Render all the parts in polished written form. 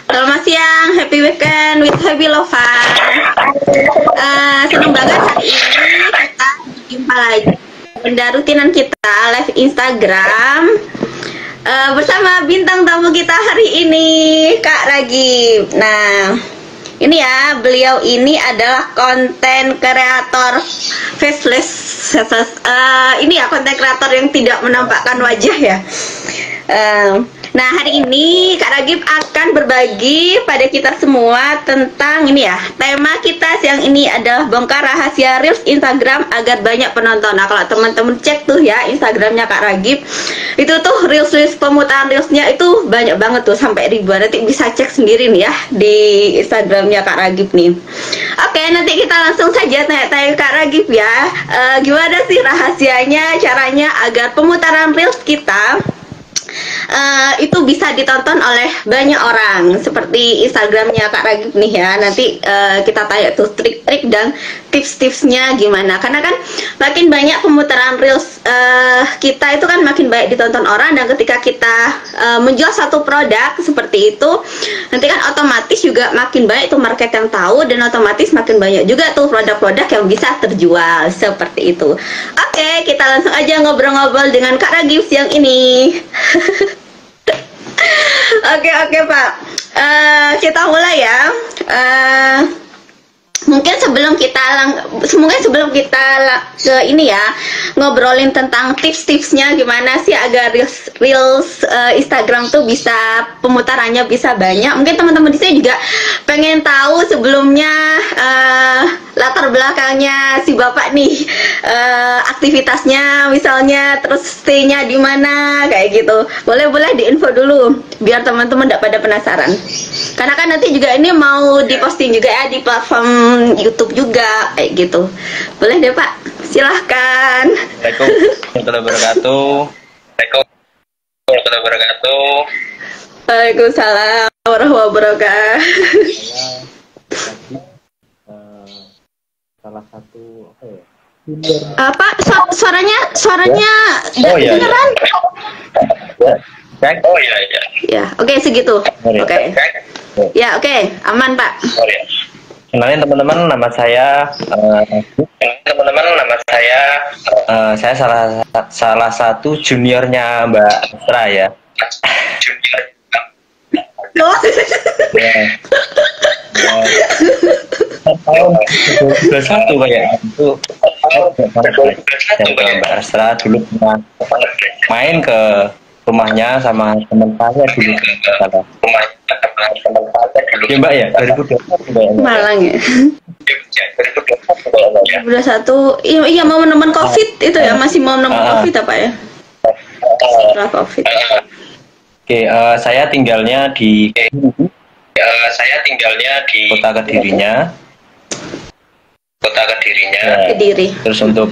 Selamat siang, happy weekend with Happy Lover. Senang banget hari ini kita berjumpa lagi benda rutinan kita live Instagram bersama bintang tamu kita hari ini, Kak Ragib. Nah, ini ya, beliau ini adalah konten kreator faceless. Ini ya, konten kreator yang tidak menampakkan wajah ya. Nah, hari ini Kak Ragib akan berbagi pada kita semua tentang ini ya. Tema kita siang ini adalah bongkar rahasia Reels Instagram agar banyak penonton. Nah, kalau teman-teman cek tuh ya Instagramnya Kak Ragib, itu tuh Reels pemutaran Reelsnya itu banyak banget tuh, sampai ribuan. Nanti bisa cek sendiri nih ya di Instagramnya Kak Ragib nih. Oke, nanti kita langsung saja tanya-tanya Kak Ragib ya. Gimana sih rahasianya, caranya agar pemutaran Reels kita itu bisa ditonton oleh banyak orang seperti Instagramnya Kak Ragib nih ya. Nanti kita tanya tuh trik-trik dan tips-tipsnya gimana, karena kan makin banyak pemutaran Reels kita itu kan makin banyak ditonton orang, dan ketika kita menjual satu produk seperti itu, nanti kan otomatis juga makin banyak tuh market yang tahu, dan otomatis makin banyak juga tuh produk-produk yang bisa terjual seperti itu. Oke, kita langsung aja ngobrol-ngobrol dengan Kak Ragib siang ini. Oke Pak, kita mulai ya. Mungkin sebelum kita ke ini ya, ngobrolin tentang tips-tipsnya gimana sih agar reels Instagram tuh bisa pemutarannya bisa banyak. Mungkin teman-teman di sini juga pengen tahu sebelumnya latar belakangnya si Bapak nih, aktivitasnya misalnya, terus stay-nya di mana kayak gitu. Boleh diinfo dulu biar teman-teman tidak pada penasaran. Karena kan nanti juga ini mau diposting juga ya di platform YouTube juga kayak gitu. Boleh deh Pak, silahkan. Assalamualaikum warahmatullahi wabarakatuh. Waalaikumsalam warahmatullahi wabarakatuh. Salah satu apa suaranya beneran? Oh iya. Ya, oke, segitu. Oke. Ya, oke, aman Pak. Kenalin teman-teman, nama saya saya salah satu juniornya Mbak Astra ya. Satu kayak itu Mbak Astra dulu pernah main ke rumahnya sama teman saya dulu. Ya Mbak ya, 2020 Malang ya. 2021, iya momen-momen COVID itu ya, masih momen COVID apa ya? Setelah COVID. Oke, saya tinggalnya di kota Kedirinya. Kediri. Terus untuk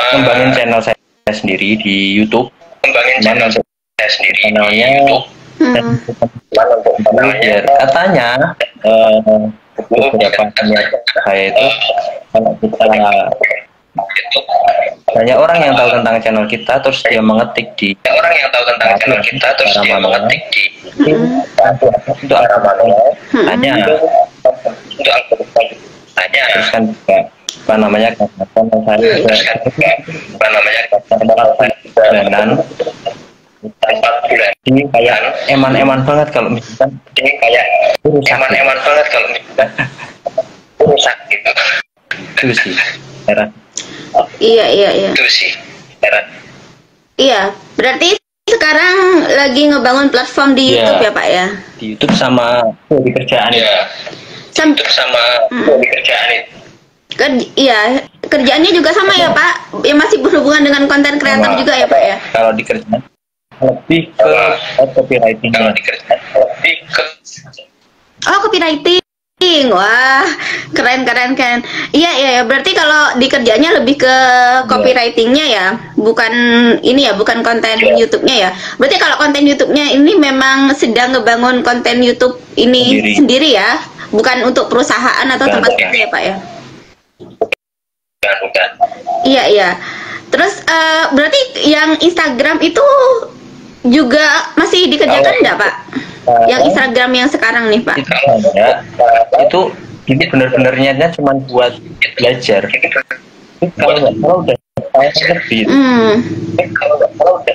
kembangin channel saya sendiri di YouTube. Biar katanya beberapa saya itu kalau kita banyak orang yang tahu tentang channel kita, terus dia mengetik di untuk tanya terus kan juga apa namanya bulanan ini kayak eman-eman banget kalau misalkan rusak gitu. Itu sih Iya. Iya, berarti sekarang lagi ngebangun platform di YouTube ya Pak ya? Di YouTube sama di kerjaan itu. Iya, kerjaannya juga sama ya Pak? Ya masih berhubungan dengan konten kreator juga ya Pak ya? Kalau di kerjaan lebih ke copywriting. Oh, copywriting. Wah, keren. Iya, berarti kalau di kerjanya lebih ke copywritingnya ya, bukan ini ya, bukan konten YouTube-nya ya. Berarti kalau konten YouTube-nya ini memang sedang ngebangun konten YouTube ini sendiri ya, bukan untuk perusahaan atau tempat kerja ya Pak ya? Iya. Terus berarti yang Instagram itu juga masih dikerjakan enggak, Pak? Yang Instagram yang sekarang nih, Pak? Itu ya, itu ini benar-benar niatnya cuma buat belajar. Kalau nggak salah udah tahun lebih. Kalau nggak salah udah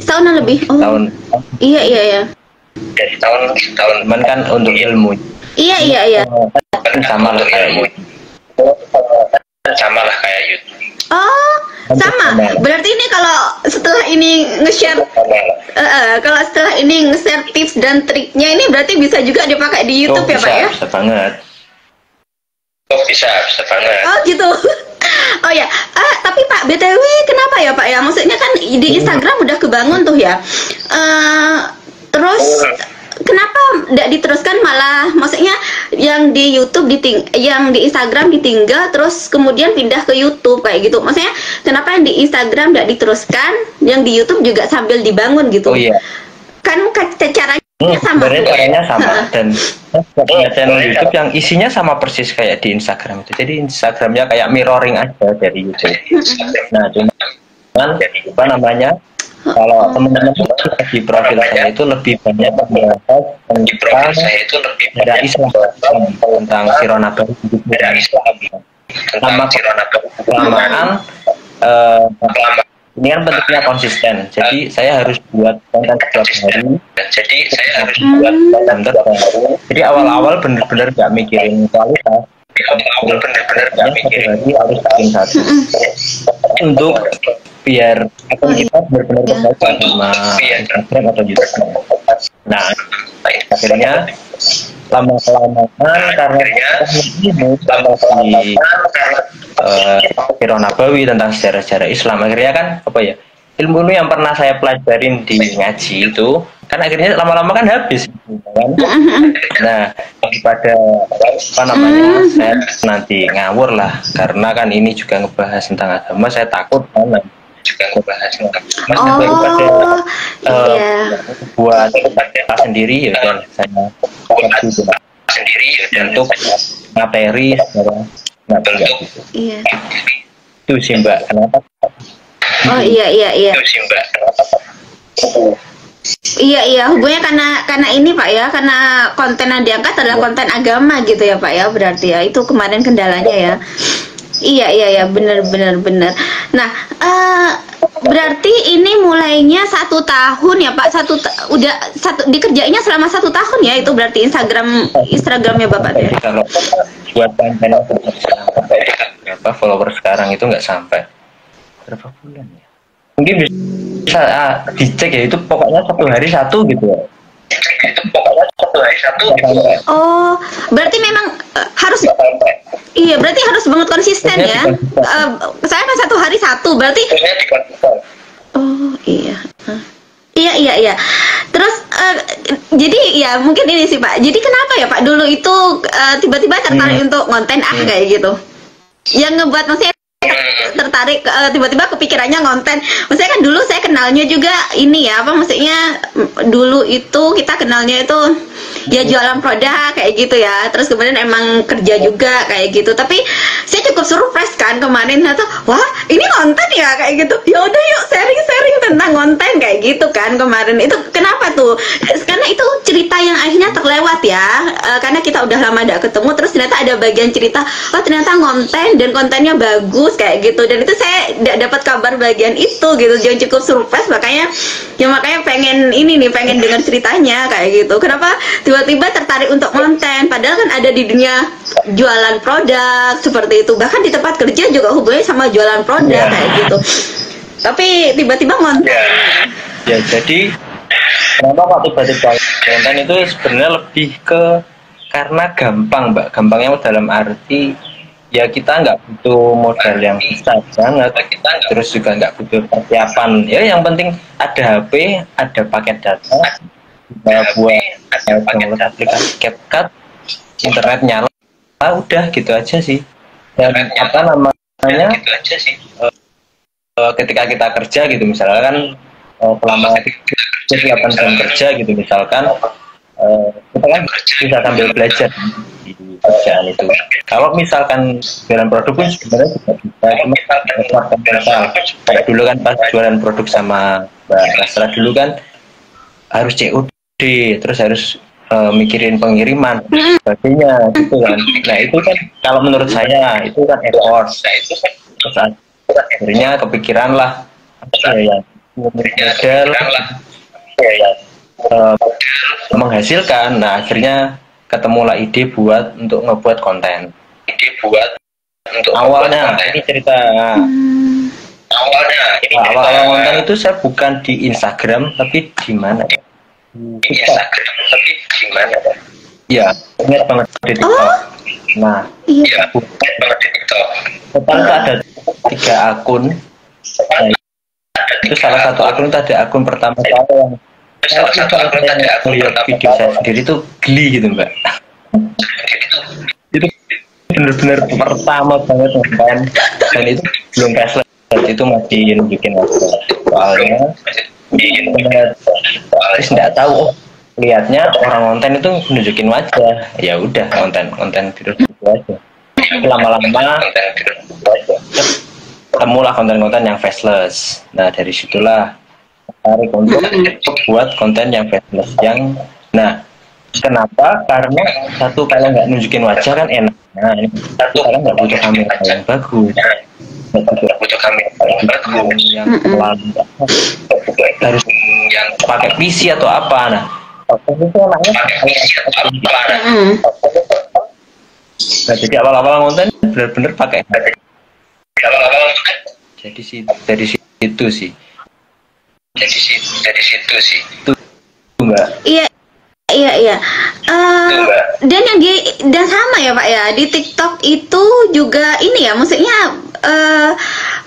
Tahunan lebih. Oh. Tahun. Iya. Dari tahun cuman kan untuk ilmu. Iya. Sama lah kayak YouTube. Sama lah kayak YouTube. Oh, sama. Berarti ini kalau setelah ini nge-share kalau setelah ini nge-share tips dan triknya ini berarti bisa juga dipakai di YouTube ya, Pak ya? Bisa banget. Oh, bisa banget. Oh, gitu. Oh ya, tapi Pak, BTW kenapa ya, Pak ya? Maksudnya kan di Instagram udah kebangun tuh ya. Terus kenapa tidak diteruskan, malah maksudnya yang di YouTube yang di Instagram ditinggal terus kemudian pindah ke YouTube kayak gitu. Maksudnya kenapa yang di Instagram tidak diteruskan, yang di YouTube juga sambil dibangun gitu? Oh iya. Kan caranya sama. Caranya sama dan channel YouTube yang isinya sama persis kayak di Instagram itu. Jadi Instagramnya kayak mirroring aja dari YouTube. Nah, cuman apa namanya? Kalau teman-teman di profil saya itu lebih banyak membahas tentang Islam, tentang Sirah Nabawi, kelamaan ini kan bentuknya konsisten. Jadi saya harus buat konten setiap hari. Jadi awal-awal benar-benar nggak mikirin kualitas. Hari harus bikin satu. Untuk biar akun kita benar-benar terbaca sama Instagram atau YouTube. Nah, akhirnya lama-kelamaan karena ini di Sirah Nabawi tentang sejarah-sejarah Islam, akhirnya kan apa ya, ilmu yang pernah saya pelajarin di ngaji itu kan akhirnya lama-lama kan habis kan? Nah, daripada apa namanya saya nanti ngawur lah, karena kan ini juga ngebahas tentang agama, saya takut kan juga ngebahas tentang buat sendiri ya kan, saya untuk materi itu sih Mbak, kenapa? Oh iya. Itu sih Mbak, kenapa? Iya, hubungannya karena ini Pak ya, karena konten yang diangkat adalah konten agama gitu ya Pak ya, berarti ya itu kemarin kendalanya ya. Iya, benar. Nah, berarti ini mulainya 1 tahun ya Pak, dikerjainnya selama 1 tahun ya, itu berarti Instagramnya Bapak ya. Kalau buat konten berapa follower sekarang itu nggak sampai berapa bulan ya? Mungkin bisa dicek ya, itu pokoknya 1 hari 1 gitu ya. Oh, berarti memang harus. Iya, berarti harus banget konsisten ya. Saya kan 1 hari 1, berarti. Oh iya. Iya. Terus jadi ya mungkin ini sih Pak. Jadi kenapa ya Pak dulu itu tiba-tiba tertarik untuk konten kayak gitu? Yang ngebuat maksudnya tertarik tiba-tiba kepikirannya konten. Maksudnya kan dulu saya kenalnya juga ini ya, apa maksudnya dulu itu kita kenalnya itu ya jualan produk kayak gitu ya, terus kemudian emang kerja juga kayak gitu. Tapi saya cukup surprise kan kemarin, ternyata wah ini konten ya kayak gitu, ya udah yuk sharing tentang konten kayak gitu kan kemarin. Itu kenapa tuh? Karena itu cerita yang akhirnya terlewat ya, karena kita udah lama gak ketemu, terus ternyata ada bagian cerita, oh ternyata konten dan kontennya bagus kayak gitu, dan itu saya dapat kabar bagian itu gitu, jadi cukup surprise. Makanya pengen dengar ceritanya kayak gitu, kenapa tiba-tiba tertarik untuk konten, padahal kan ada di dunia jualan produk seperti itu, bahkan di tempat kerja juga hubungannya sama jualan produk kayak gitu, tapi tiba-tiba konten ya. Jadi kenapa kok tiba-tiba konten itu sebenarnya lebih ke karena gampang Mbak, gampangnya dalam arti ya kita nggak butuh modal yang besar banget, terus juga nggak butuh persiapan ya, yang penting ada HP, ada paket data, buat download aplikasi CapCut, internet nyala, udah gitu aja sih. Dan apa namanya ketika kita kerja gitu misalkan selama 8 jam kerja gitu misalkan kita kan bisa sambil belajar di kerjaan itu. Kalau misalkan jualan produk pun sebenarnya juga bisa, cuma mengeluarkan mental. Kayak dulu kan pas jualan produk sama Mbak Rastra dulu kan harus COD, terus harus mikirin pengiriman, sebagainya gitu kan. Nah itu kan kalau menurut saya itu kan effort. Terus akhirnya kepikiran lah model menghasilkan. Nah akhirnya ketemulah ide buat untuk ngebuat konten. Awalnya ini cerita awal konten itu saya bukan di Instagram tapi di mana ya? Ya, ingat banget di TikTok. Nah, total itu ada 3 akun. Nah, itu salah satu akun itu ada akun pertama saya yang melihat video saya sendiri itu geli gitu Mbak. Itu benar-benar pertama banget ngeban, dan itu belum cashless, itu masih nunjukin soalnya terus nggak tahu lihatnya orang konten itu nunjukin wajah, ya udah konten terus gitu aja. Lama-lama ketemulah konten-konten yang faceless. Nah dari situlah tarik untuk buat konten yang faceless yang kenapa? Karena satu, kalau nggak nunjukin wajah kan enak. Nah ini satu, kalau nggak butuh kamera yang bagus, yang pelan, harus yang pakai PC atau apa. Nah jadi awal-awal konten benar-benar pakai. Jadi dari situ sih. Itu Mbak. Iya. Dan sama ya Pak ya, di TikTok itu juga ini ya, maksudnya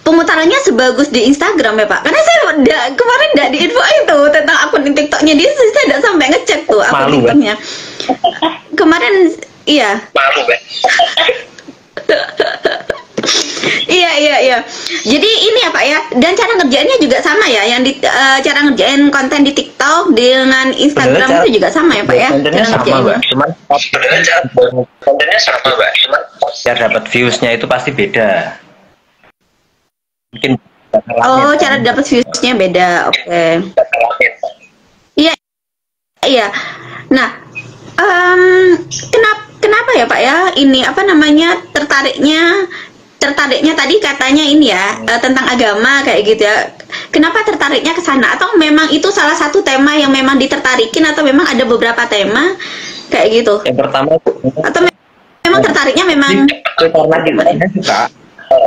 pemutarannya sebagus di Instagram ya Pak. Karena saya kemarin udah diinfoin tuh tentang akun TikToknya dia, saya udah sampai ngecek tuh akun TikToknya. Kemarin iya. Malu kan? Iya. Jadi ini ya Pak ya, dan cara ngerjainnya juga sama ya, yang cara ngerjain konten di TikTok dengan Instagram itu juga sama ya Pak ya. Kontennya sama Mbak, cuman cara dapat viewsnya itu pasti beda. Mungkin cara dapat viewsnya beda, oke. Iya. Nah, kenapa ya Pak ya, ini apa namanya, tertariknya tadi katanya ini ya, tentang agama kayak gitu ya. Kenapa tertariknya ke sana? Atau memang itu salah satu tema yang memang ditertarikin, atau memang ada beberapa tema kayak gitu? Yang pertama atau memang tertariknya memang karena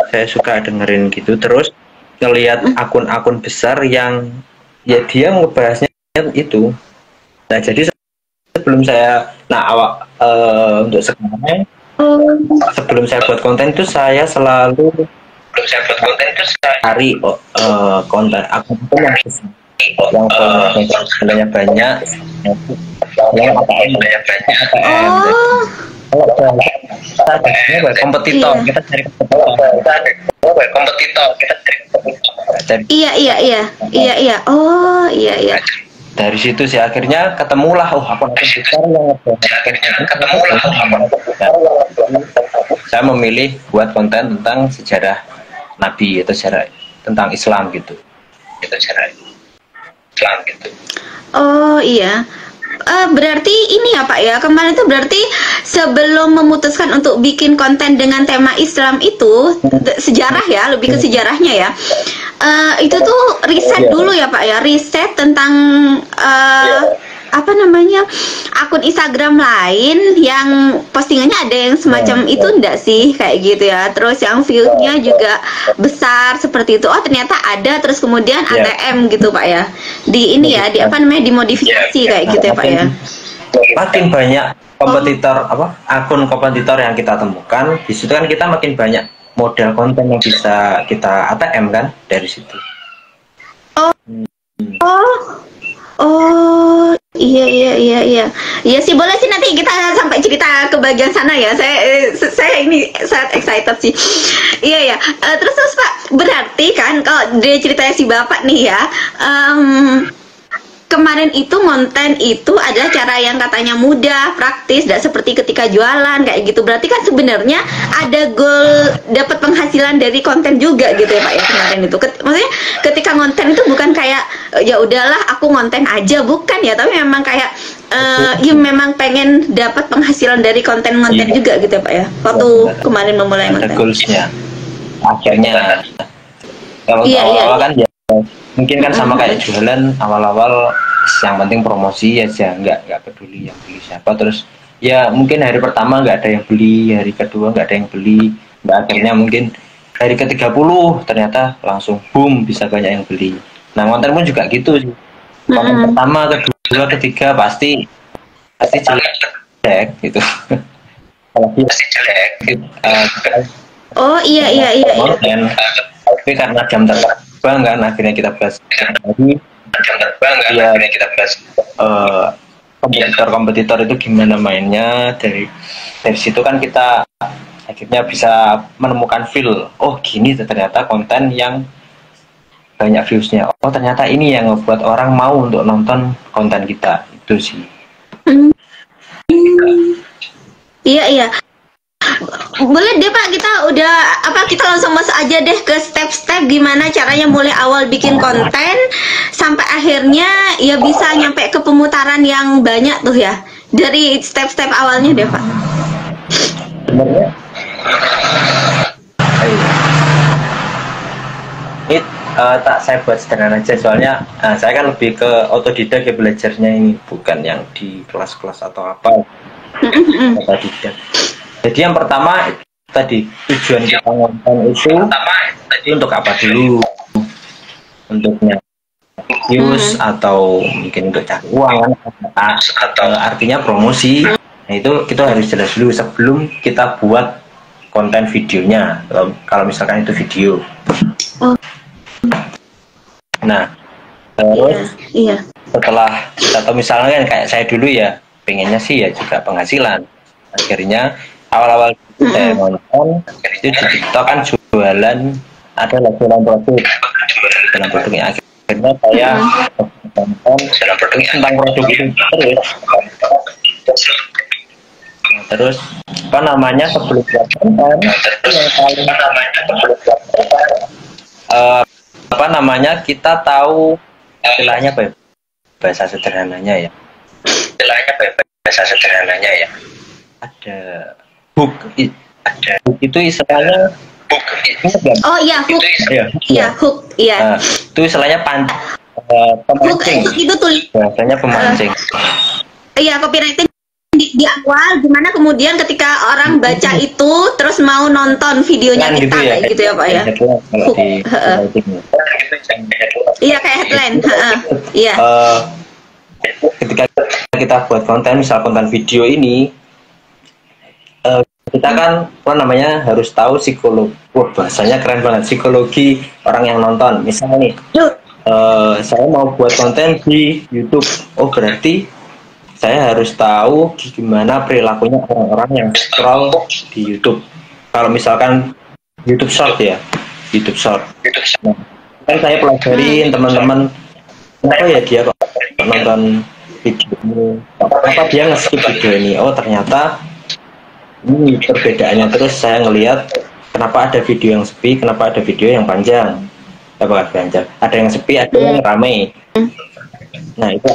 saya suka dengerin gitu, terus ngelihat akun-akun besar yang ya dia ngebahasnya itu. Nah jadi sebelum saya untuk sekarang sebelum saya buat konten itu saya selalu cari konten akun itu yang besar, yang banyak kompetitor, kita cari kompetitor. Iya. Oh iya. Dari situ sih akhirnya ketemulah akun besar yang saya memilih buat konten tentang sejarah Nabi atau sejarah tentang Islam gitu. Oh iya. Berarti ini ya Pak ya, kemarin itu berarti sebelum memutuskan untuk bikin konten dengan tema Islam itu, sejarah ya, lebih ke sejarahnya ya, itu tuh riset dulu ya Pak ya, riset tentang apa namanya, akun Instagram lain yang postingannya ada yang semacam itu enggak sih, kayak gitu ya, terus yang view-nya juga besar seperti itu. Oh ternyata ada, terus kemudian ATM gitu Pak ya, di ini ya, di apa namanya, dimodifikasi kayak gitu ya Pak ya. Makin banyak kompetitor akun kompetitor yang kita temukan, di situ kan kita makin banyak model konten yang bisa kita ATM kan dari situ. Oh iya sih, boleh sih, nanti kita sampai cerita ke bagian sana ya. Saya ini sangat excited sih. Iya. Terus Pak, berarti kan kalau dari ceritanya si Bapak nih ya, kemarin itu konten itu adalah cara yang katanya mudah, praktis, tidak seperti ketika jualan kayak gitu. Berarti kan sebenarnya ada goal dapat penghasilan dari konten juga gitu ya Pak ya kemarin itu. Maksudnya ketika konten itu bukan kayak ya udahlah aku konten aja, bukan ya, tapi memang kayak ya memang pengen dapat penghasilan dari konten-konten juga gitu ya Pak ya. Waktu kemarin memulai ada konten. goalsnya. Akhirnya kalau awal-awal kan ya mungkin kan sama kayak jualan, awal-awal yang penting promosi aja, nggak peduli yang beli siapa. Terus ya mungkin hari pertama nggak ada yang beli, hari kedua nggak ada yang beli, akhirnya mungkin hari ke-30 ternyata langsung boom bisa banyak yang beli. Nah konten pun juga gitu sih, konten pertama, kedua, ketiga pasti jelek gitu. Pasti jelek gitu. Oh iya. Konten, tapi karena jam terbang kan akhirnya kita bahas lagi. Ya, kompetitor itu gimana mainnya, dari situ kan kita akhirnya bisa menemukan feel, oh gini ternyata konten yang banyak viewsnya, oh ternyata ini yang membuat orang mau untuk nonton konten kita, itu sih. Iya. Boleh deh Pak, kita langsung masuk aja deh ke step-step gimana caranya mulai awal bikin konten sampai akhirnya ya bisa nyampe ke pemutaran yang banyak tuh ya. Dari step-step awalnya deh Pak. Sebenarnya ini tak saya buat sederhana aja, soalnya saya kan lebih ke otodidak ya belajarnya ini, bukan yang di kelas-kelas atau apa. Otodidak. Jadi yang pertama tadi tujuan kita nonton itu untuk apa dulu? Untuknya views atau mungkin untuk cari uang atau artinya promosi. Nah itu kita harus jelas dulu sebelum kita buat konten videonya. Kalau misalkan itu video. Nah terus setelah atau misalnya kan kayak saya dulu ya pengennya sih ya juga penghasilan. Akhirnya awal-awal saya nonton itu di TikTok kan jualan, ada jualan produknya. Akhirnya saya nonton tentang produk itu terus apa namanya sebelum buat konten kita tahu istilahnya bahasa sederhananya ya. Ada hook itu istilahnya oh iya hook hook itu istilahnya pemancing hook itu tulis bahasanya pemancing copywriting di awal, gimana kemudian ketika orang baca itu terus mau nonton videonya kan kita gitu ya Pak ya. Iya kayak headline. Iya. Ketika kita buat konten, misal konten video ini, kita kan harus tahu psikologi. Wah bahasanya keren banget, psikologi orang yang nonton. Misalnya nih, saya mau buat konten di YouTube, oh berarti saya harus tahu gimana perilakunya orang-orang yang scroll di YouTube. Kalau misalkan YouTube Short ya, YouTube Short. Nah, kan saya pelajarin teman-teman, kenapa ya dia kok nonton video ini, kenapa dia nge-skip video ini. Oh ternyata ini perbedaannya. Terus saya ngelihat kenapa ada video yang sepi, kenapa ada video yang panjang. Ada yang sepi, ada yang ramai. Nah itu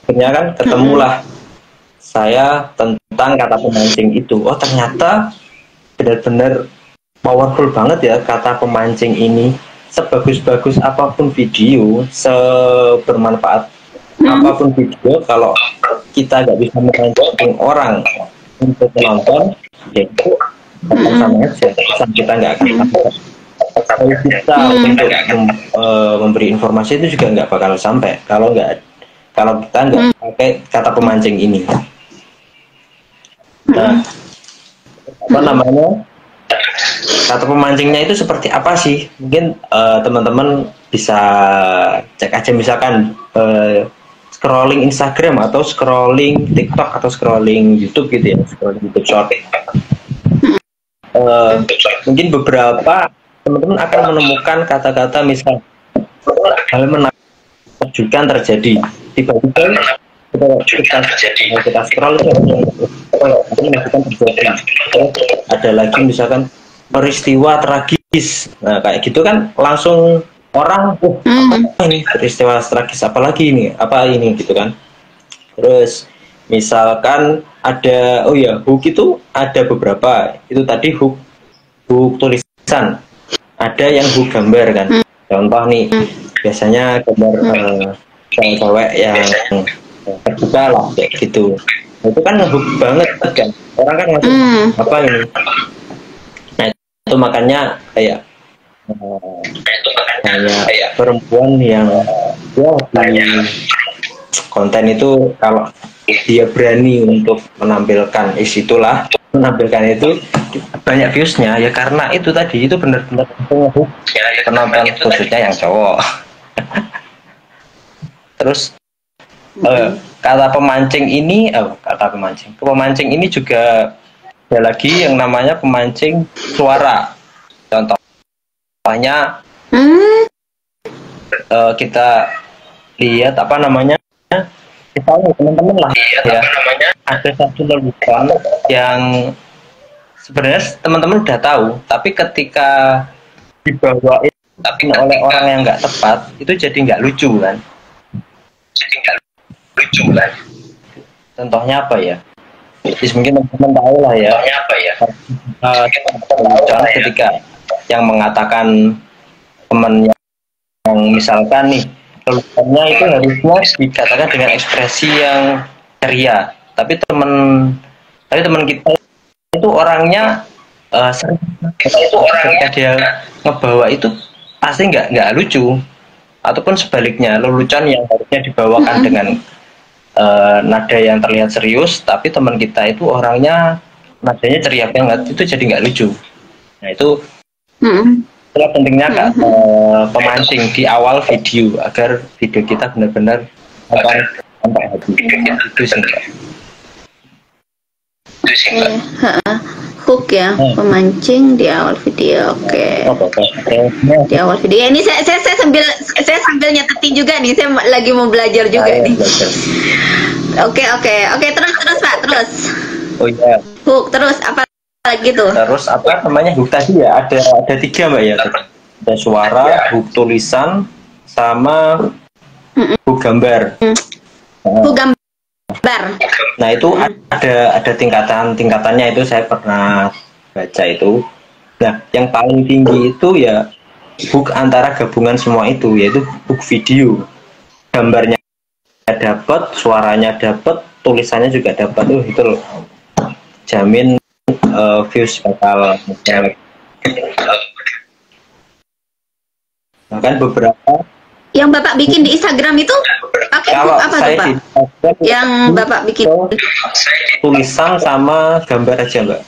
akhirnya kan ketemulah saya tentang kata pemancing itu. Oh ternyata benar-benar powerful banget ya kata pemancing ini. Sebagus-bagus apapun video, sebermanfaat apapun video, kalau kita nggak bisa memancing orang untuk menonton, ya itu sama aja. Kita nggak akan kalau kita untuk memberi informasi itu juga nggak bakal sampai kalau kita nggak pakai kata pemancing ini. Nah, kata pemancingnya itu seperti apa sih? Mungkin teman-teman bisa cek aja, misalkan scrolling Instagram atau scrolling TikTok atau scrolling YouTube gitu ya, scrolling YouTube Short. Mungkin beberapa teman-teman akan menemukan kata-kata misal hal menakjubkan terjadi di tiba-tiba kita scroll itu bukan terjadi. Ada lagi misalkan peristiwa tragis, nah kayak gitu kan langsung orang apa ini peristiwa tragis apalagi ini apa ini gitu kan. Terus misalkan ada hook itu ada beberapa, itu tadi hook tulisan, ada yang hook gambar kan. Contoh nih biasanya gambar cewek yang terbuka lah kayak gitu, itu kan ngehook banget kan, orang kan langsung apa ini. Nah itu makanya kayak perempuan yang di konten itu kalau dia berani untuk menampilkan menampilkan itu banyak viewsnya ya, karena itu tadi itu benar-benar ngehook penonton khususnya yang cowok. Terus kata pemancing ini juga ada lagi yang namanya pemancing suara. Contohnya kita lihat apa namanya, kita teman-teman lah ya, ada satu lelucon yang sebenarnya teman-teman udah tahu, tapi ketika dibawain oleh orang yang nggak tepat itu jadi nggak lucu kan. Contohnya apa ya? Jadi mungkin teman-teman tahu lah ya. Contoh ketika yang mengatakan temannya yang misalkan nih leluconnya itu harusnya dikatakan dengan ekspresi yang ceria, tapi teman kita itu orangnya ketika dia ngebawa itu pasti nggak lucu, ataupun sebaliknya lelucon yang harusnya dibawakan dengan nada yang terlihat serius, tapi teman kita itu orangnya nadanya ceria banget, itu jadi nggak lucu. Nah itu itulah pentingnya pemancing di awal video agar video kita benar-benar sampai hati. Itu sih. Hook ya, pemancing di awal video. Oke. Di awal video ini saya sambil nyatetin juga nih, saya lagi mau belajar juga nih. Oke, terus Pak, terus. Oh iya. Hook terus apa lagi tuh? Terus apa namanya, hook tadi ya ada 3 Mbak ya. Ada suara, hook tulisan, sama hook gambar. Hook gambar. Nah itu ada tingkatannya, itu saya pernah baca itu. Nah yang paling tinggi itu ya hook antara gabungan semua itu, yaitu hook video. Gambarnya dapat, suaranya dapat, tulisannya juga dapat, itu loh. Jamin views bakal naik. Bahkan beberapa yang Bapak bikin di Instagram itu pakai hook apa tuh Pak? Yang Bapak bikin tulisan sama gambar aja Mbak.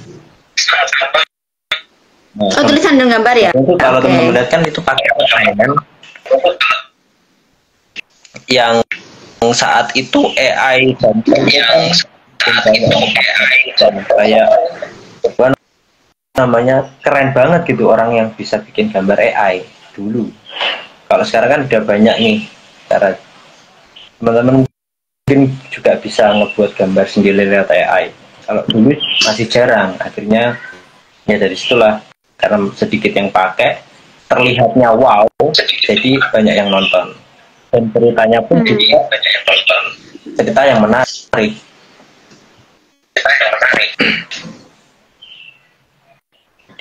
Oh tulisan dan gambar ya? Itu kalau teman-teman lihat kan itu pakai yang saat itu AI dan kayak apa namanya, keren banget gitu orang yang bisa bikin gambar AI dulu. Kalau sekarang kan udah banyak nih cara teman-teman mungkin juga bisa ngebuat gambar sendiri lewat AI. Kalau dulu masih jarang, akhirnya ya dari situlah, karena sedikit yang pakai terlihatnya wow, jadi banyak yang nonton, dan ceritanya pun juga banyak yang nonton, cerita yang menarik.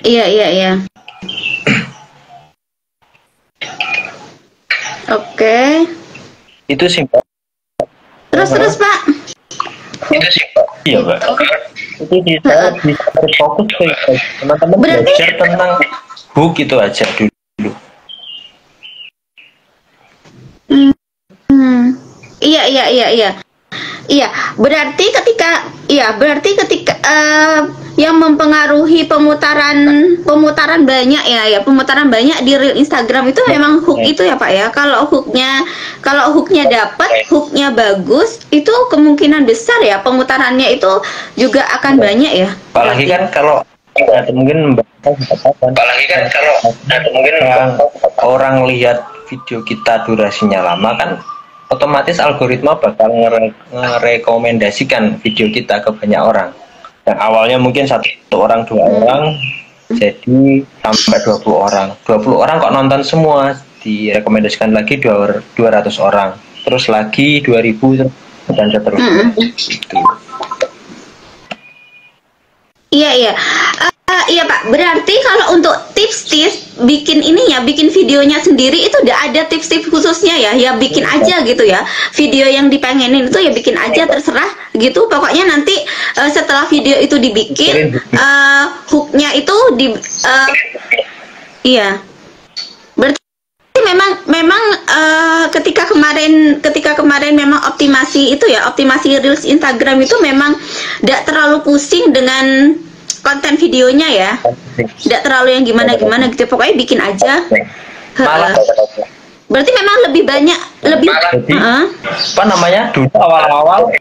Iya. Oke. Itu simpel. Terus Pak. Iya Mbak. Itu bisa fokus ke teman-teman belajar tentang hook itu aja dulu. Iya. Berarti ketika yang mempengaruhi pemutaran banyak pemutaran banyak di reel Instagram itu memang hook itu ya Pak ya. Kalau hooknya dapat, hooknya bagus, itu kemungkinan besar ya pemutarannya itu juga akan banyak ya. Apalagi kan kalau mungkin orang lihat video kita durasinya lama kan, otomatis algoritma bakal ngerekomendasikan video kita ke banyak orang. Yang awalnya mungkin 1 orang 2 orang jadi sampai 20 orang. 20 orang kok nonton semua, direkomendasikan lagi 200 orang, terus lagi 2000 dan seterusnya. Gitu. Iya. Iya Pak, berarti kalau untuk tips-tips bikin ininya, bikin videonya sendiri itu udah ada tips-tips khususnya ya? Ya bikin aja gitu ya. Video yang dipengenin itu ya bikin aja, terserah gitu. Pokoknya nanti setelah video itu dibikin, hooknya itu iya. Berarti memang ketika kemarin memang optimasi itu ya, optimasi Reels Instagram itu memang tidak terlalu pusing dengan konten videonya ya, tidak terlalu yang gimana gitu, pokoknya bikin aja. Berarti memang lebih banyak apa namanya, dulu awal-awal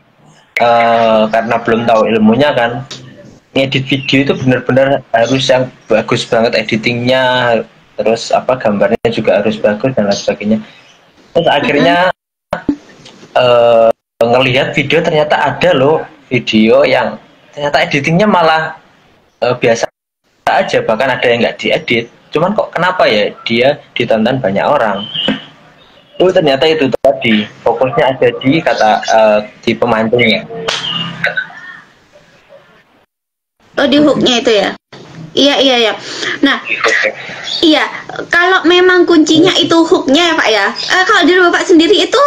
karena belum tahu ilmunya kan, ngedit video itu benar-benar harus yang bagus banget editingnya, terus apa gambarnya juga harus bagus dan lain sebagainya. Terus akhirnya ngelihat video ternyata ada loh video yang ternyata editingnya malah biasa aja, bahkan ada yang nggak diedit, cuman kok kenapa ya dia ditonton banyak orang. Ternyata itu tadi fokusnya ada di di pemancingnya. Di hooknya itu ya. Iya. Nah, iya, kalau memang kuncinya itu hooknya ya Pak ya. Kalau dari Bapak sendiri itu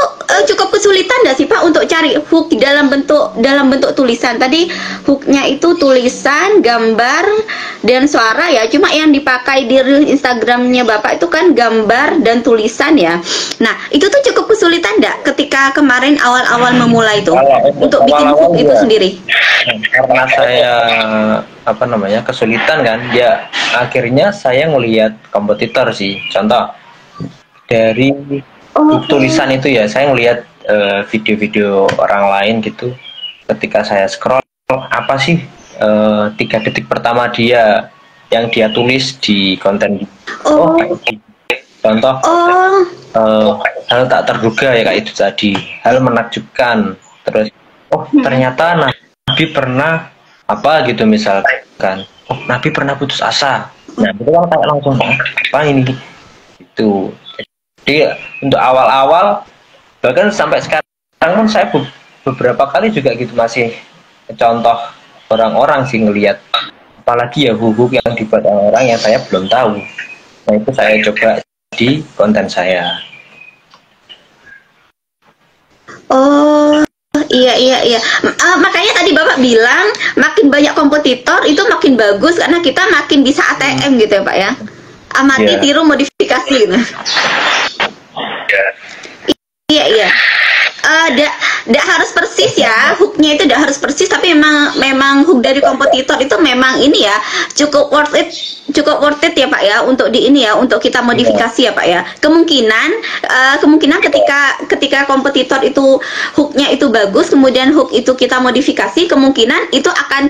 cukup kesulitan nggak sih Pak untuk cari hook dalam bentuk tulisan? Tadi hooknya itu tulisan, gambar, dan suara ya. Cuma yang dipakai di Instagramnya Bapak itu kan gambar dan tulisan ya. Nah, itu tuh cukup kesulitan nggak ketika kemarin awal-awal memulai itu untuk bikin hook itu sendiri? Karena saya kesulitan kan ya, akhirnya saya ngelihat kompetitor sih. Contoh dari tulisan itu ya, saya ngelihat video-video orang lain gitu. Ketika saya scroll, apa sih 3 detik pertama dia yang dia tulis di konten. Contoh hal tak terduga ya, kayak itu tadi, hal menakjubkan. Terus ternyata Nabi pernah apa gitu misalkan, Nabi pernah putus asa. Nah itu kan kayak langsung apa ini gitu. Jadi untuk awal-awal, bahkan sampai sekarang pun saya beberapa kali juga gitu masih contoh orang-orang sih ngelihat, apalagi ya hook yang dibuat orang yang saya belum tahu. Nah itu saya coba di konten saya. Iya. Makanya tadi Bapak bilang makin banyak kompetitor itu makin bagus karena kita makin bisa ATM gitu ya Pak ya. Amati, tiru, modifikasi gitu. Iya. Tidak harus persis ya, hooknya itu tidak harus persis, tapi memang hook dari kompetitor itu memang ini ya cukup worth it ya Pak ya, untuk di ini ya, untuk kita modifikasi ya Pak ya. Kemungkinan ketika kompetitor itu hooknya itu bagus, kemudian hook itu kita modifikasi, kemungkinan itu akan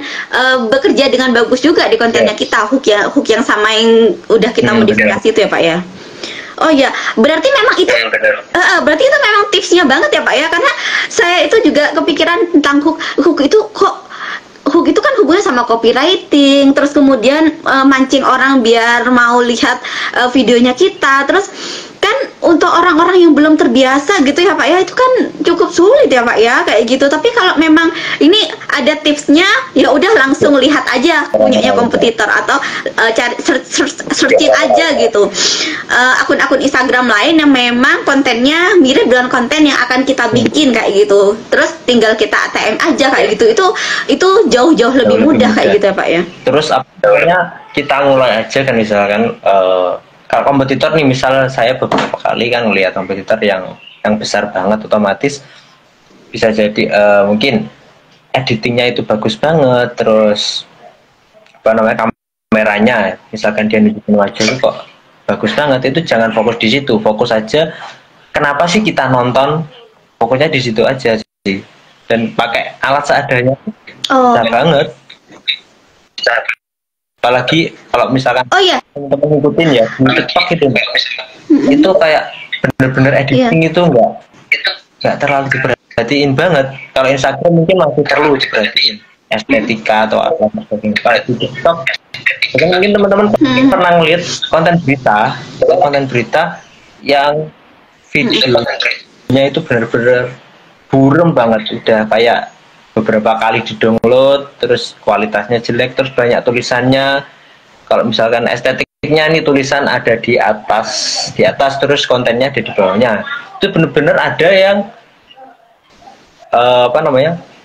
bekerja dengan bagus juga di kontennya kita, hook yang sama yang udah kita modifikasi itu ya Pak ya. Oh ya, berarti memang itu berarti itu memang tipsnya banget ya Pak ya, karena saya itu juga kepikiran tentang hook itu kan hubungannya sama copywriting, terus kemudian mancing orang biar mau lihat videonya kita, terus kan untuk orang-orang yang belum terbiasa gitu ya Pak ya, itu kan cukup sulit ya Pak ya kayak gitu. Tapi kalau memang ini ada tipsnya, ya udah langsung lihat aja punyanya kompetitor atau cari searching aja gitu akun-akun Instagram lain yang memang kontennya mirip dengan konten yang akan kita bikin kayak gitu. Terus tinggal kita ATM aja kayak gitu. Itu jauh-jauh lebih mudah kayak gitu ya Pak ya. Terus apanya kita mulai aja kan, misalkan kalau kompetitor nih, misal saya beberapa kali kan ngelihat kompetitor yang besar banget, otomatis bisa jadi mungkin editingnya itu bagus banget, terus apa namanya, kameranya misalkan dia nunjukin wajah itu kok bagus banget, itu jangan fokus di situ, fokus aja kenapa sih kita nonton, fokusnya di situ aja sih, dan pakai alat seadanya bisa banget. Apalagi kalau misalkan teman-teman ngikutin ya di TikTok gitu, itu kayak bener-bener editing itu nggak terlalu diperhatiin banget. Kalau Instagram mungkin masih perlu diperhatiin estetika atau apa sebagainya. Kalau di TikTok mungkin teman-teman pernah ngeliat konten berita yang videonya itu benar-benar burem banget, udah kayak beberapa kali di-download, terus kualitasnya jelek, terus banyak tulisannya. Kalau misalkan estetiknya nih tulisan ada di atas, terus kontennya ada di bawahnya. Itu benar-benar ada yang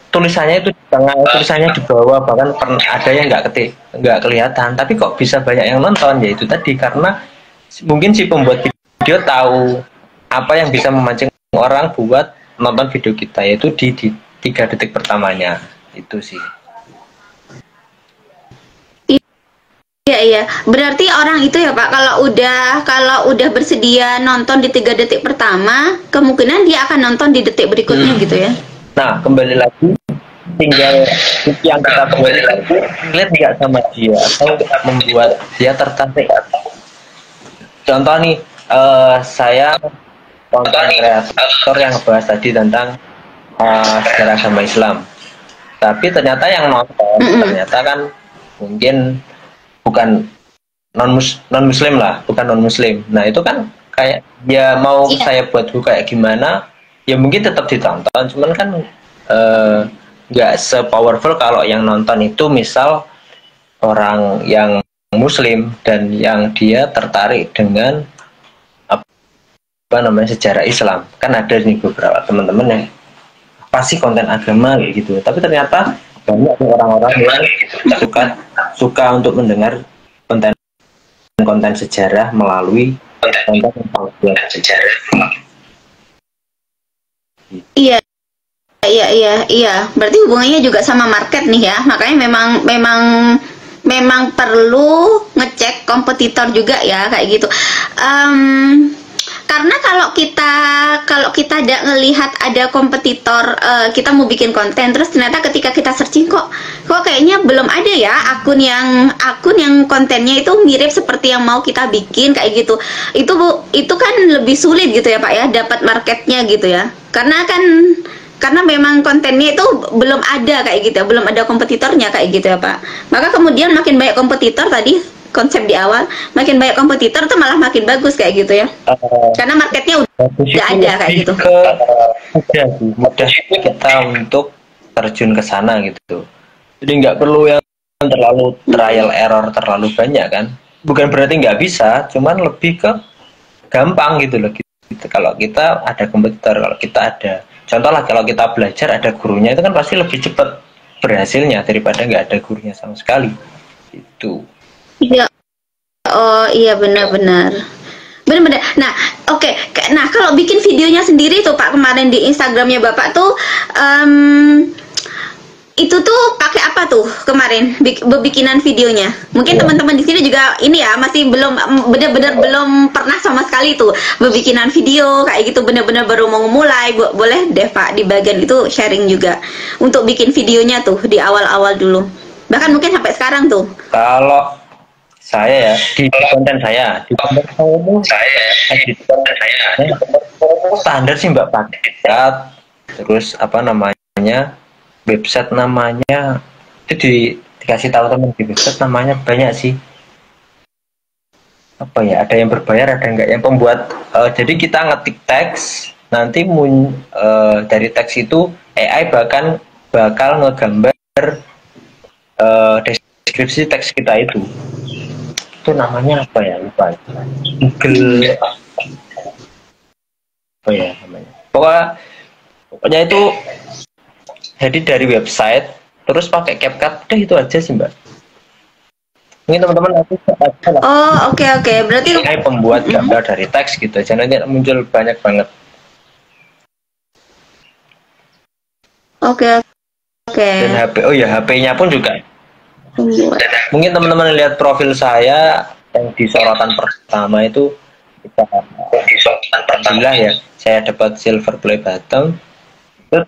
tulisannya itu di tengah, tulisannya di bawah, bahkan ada yang nggak kelihatan. Tapi kok bisa banyak yang nonton? Ya itu tadi, karena mungkin si pembuat video tahu apa yang bisa memancing orang buat nonton video kita, yaitu di 3 detik pertamanya. Itu sih. Iya. Berarti orang itu ya Pak, kalau udah bersedia nonton di 3 detik pertama, kemungkinan dia akan nonton di detik berikutnya gitu ya. Nah, kembali lagi, tinggal yang kita kembali lagi, lihat nggak sama dia atau membuat dia tertarik. Contoh nih, saya konten kreator yang bahas tadi tentang sejarah agama Islam, tapi ternyata yang nonton ternyata kan mungkin bukan non muslim lah, bukan non muslim. Nah itu kan kayak dia mau saya buat kayak gimana, ya mungkin tetap ditonton, cuman kan nggak sepowerful kalau yang nonton itu misal orang yang muslim dan yang dia tertarik dengan sejarah Islam. Kan ada nih beberapa teman-teman yang pasti konten agama kayak gitu, tapi ternyata banyak orang-orang yang suka untuk mendengar konten sejarah melalui konten sejarah. Iya. Berarti hubungannya juga sama market nih ya. Makanya memang perlu ngecek kompetitor juga ya kayak gitu. Karena kalau kita ada ngelihat ada kompetitor, kita mau bikin konten, terus ternyata ketika kita searching kok kayaknya belum ada ya akun yang kontennya itu mirip seperti yang mau kita bikin kayak gitu. Itu kan lebih sulit gitu ya Pak ya, dapat marketnya gitu ya. Karena memang kontennya itu belum ada kayak gitu, belum ada kompetitornya kayak gitu ya Pak. Maka kemudian makin banyak kompetitor, tadi konsep di awal, makin banyak kompetitor tuh malah makin bagus kayak gitu ya. Karena marketnya udah ada kayak gitu. Mudah kita untuk terjun ke sana gitu. Jadi nggak perlu yang terlalu trial error terlalu banyak kan. Bukan berarti nggak bisa, cuman lebih ke gampang gitu loh. Gitu. Kalau kita ada kompetitor, kalau kita ada, contoh lah kalau kita belajar ada gurunya, itu kan pasti lebih cepat berhasilnya daripada nggak ada gurunya sama sekali. Itu. Iya. Oh iya, benar-benar. Nah, oke. Nah, kalau bikin videonya sendiri tuh Pak, kemarin di Instagramnya Bapak tuh itu tuh pakai apa tuh kemarin bikinan videonya? Mungkin teman-teman di sini juga ini ya masih benar-benar belum pernah sama sekali tuh bikinan video kayak gitu, benar-benar baru mau mulai. Boleh deh Pak di bagian itu sharing juga untuk bikin videonya tuh di awal-awal dulu. Bahkan mungkin sampai sekarang tuh. Kalau saya ya di konten saya standar sih Mbak, paket, terus apa namanya website namanya itu dikasih tahu teman di website namanya banyak sih, apa ya, ada yang berbayar ada enggak, yang pembuat jadi kita ngetik teks, nanti dari teks itu AI bakal ngegambar deskripsi teks kita itu namanya apa ya, lupa. Google apa ya namanya, pokoknya itu jadi dari website terus pakai CapCut, udah itu aja sih Mbak. Ini teman-teman nanti oke. Berarti pembuat gambar dari teks gitu aja, nanti muncul banyak banget. Oke. Dan HP-nya pun juga. Mungkin teman-teman lihat profil saya yang di sorotan pertama itu, alhamdulillah ya, saya dapat silver play button. Terus